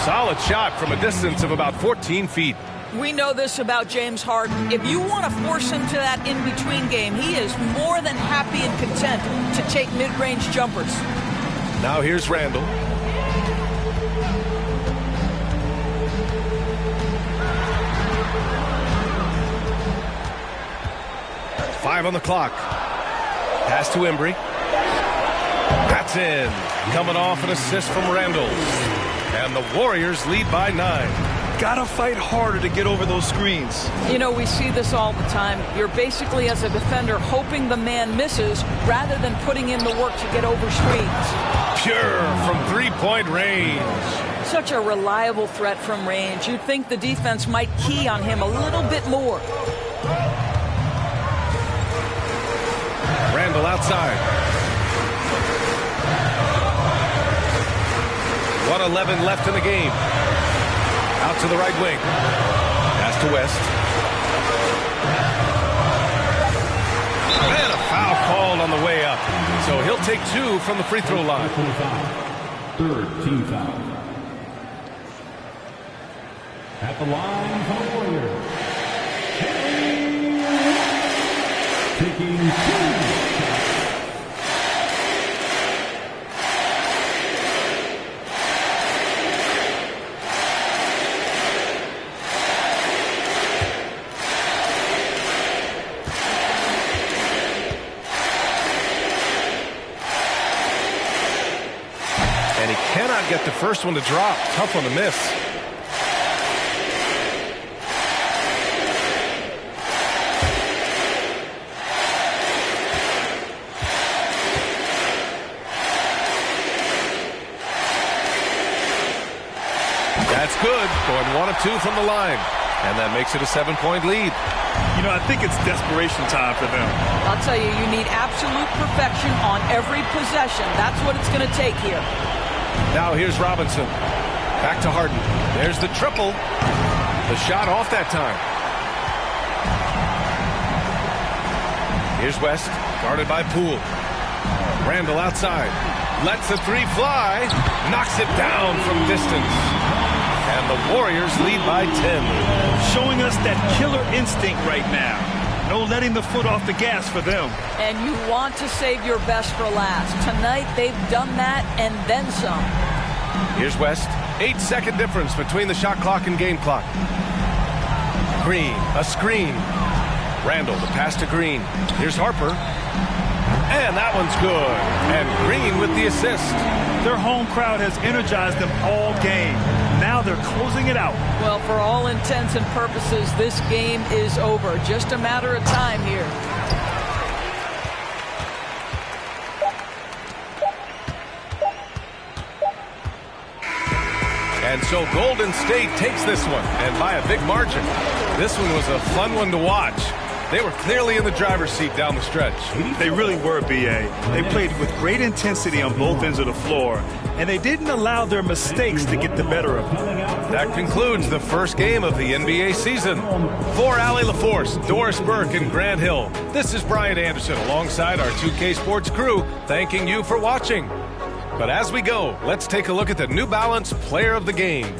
Solid shot from a distance of about 14 feet. We know this about James Harden. If you want to force him to that in-between game, he is more than happy and content to take mid-range jumpers. Now here's Randall. Five on the clock. Pass to Embry. That's in. Coming off an assist from Randall. And the Warriors lead by 9. Gotta fight harder to get over those screens. You know, we see this all the time. You're basically, as a defender, hoping the man misses rather than putting in the work to get over screens. Pure from three-point range. Such a reliable threat from range. You'd think the defense might key on him a little bit more. Randall outside. 1:11 left in the game. Out to the right wing. Pass to West. And a foul called on the way up. So he'll take 2 from the free throw line. Third team foul. At the line for the Warriors. Taking 2. Cannot get the first one to drop. Tough one to miss. That's good. Going 1 of 2 from the line. And that makes it a 7-point lead. You know, I think it's desperation time for them. I'll tell you, you need absolute perfection on every possession. That's what it's going to take here. Now here's Robinson. Back to Harden. There's the triple. The shot off that time. Here's West, guarded by Poole. Randall outside. Lets the three fly. Knocks it down from distance. And the Warriors lead by 10. Showing us that killer instinct right now. No letting the foot off the gas for them. And you want to save your best for last. Tonight, they've done that and then some. Here's West. 8-second difference between the shot clock and game clock. Green, a screen. Randall, the pass to Green. Here's Harper. And that one's good. And Green with the assist. Their home crowd has energized them all game. Now they're closing it out. Well, for all intents and purposes, this game is over. Just a matter of time here. And so Golden State takes this one, and by a big margin. This one was a fun one to watch. They were clearly in the driver's seat down the stretch. They really were, B.A. They played with great intensity on both ends of the floor, and they didn't allow their mistakes to get the better of them. That concludes the first game of the NBA season. For Allie LaForce, Doris Burke, and Grant Hill, this is Brian Anderson alongside our 2K Sports crew, thanking you for watching. But as we go, let's take a look at the New Balance Player of the Game.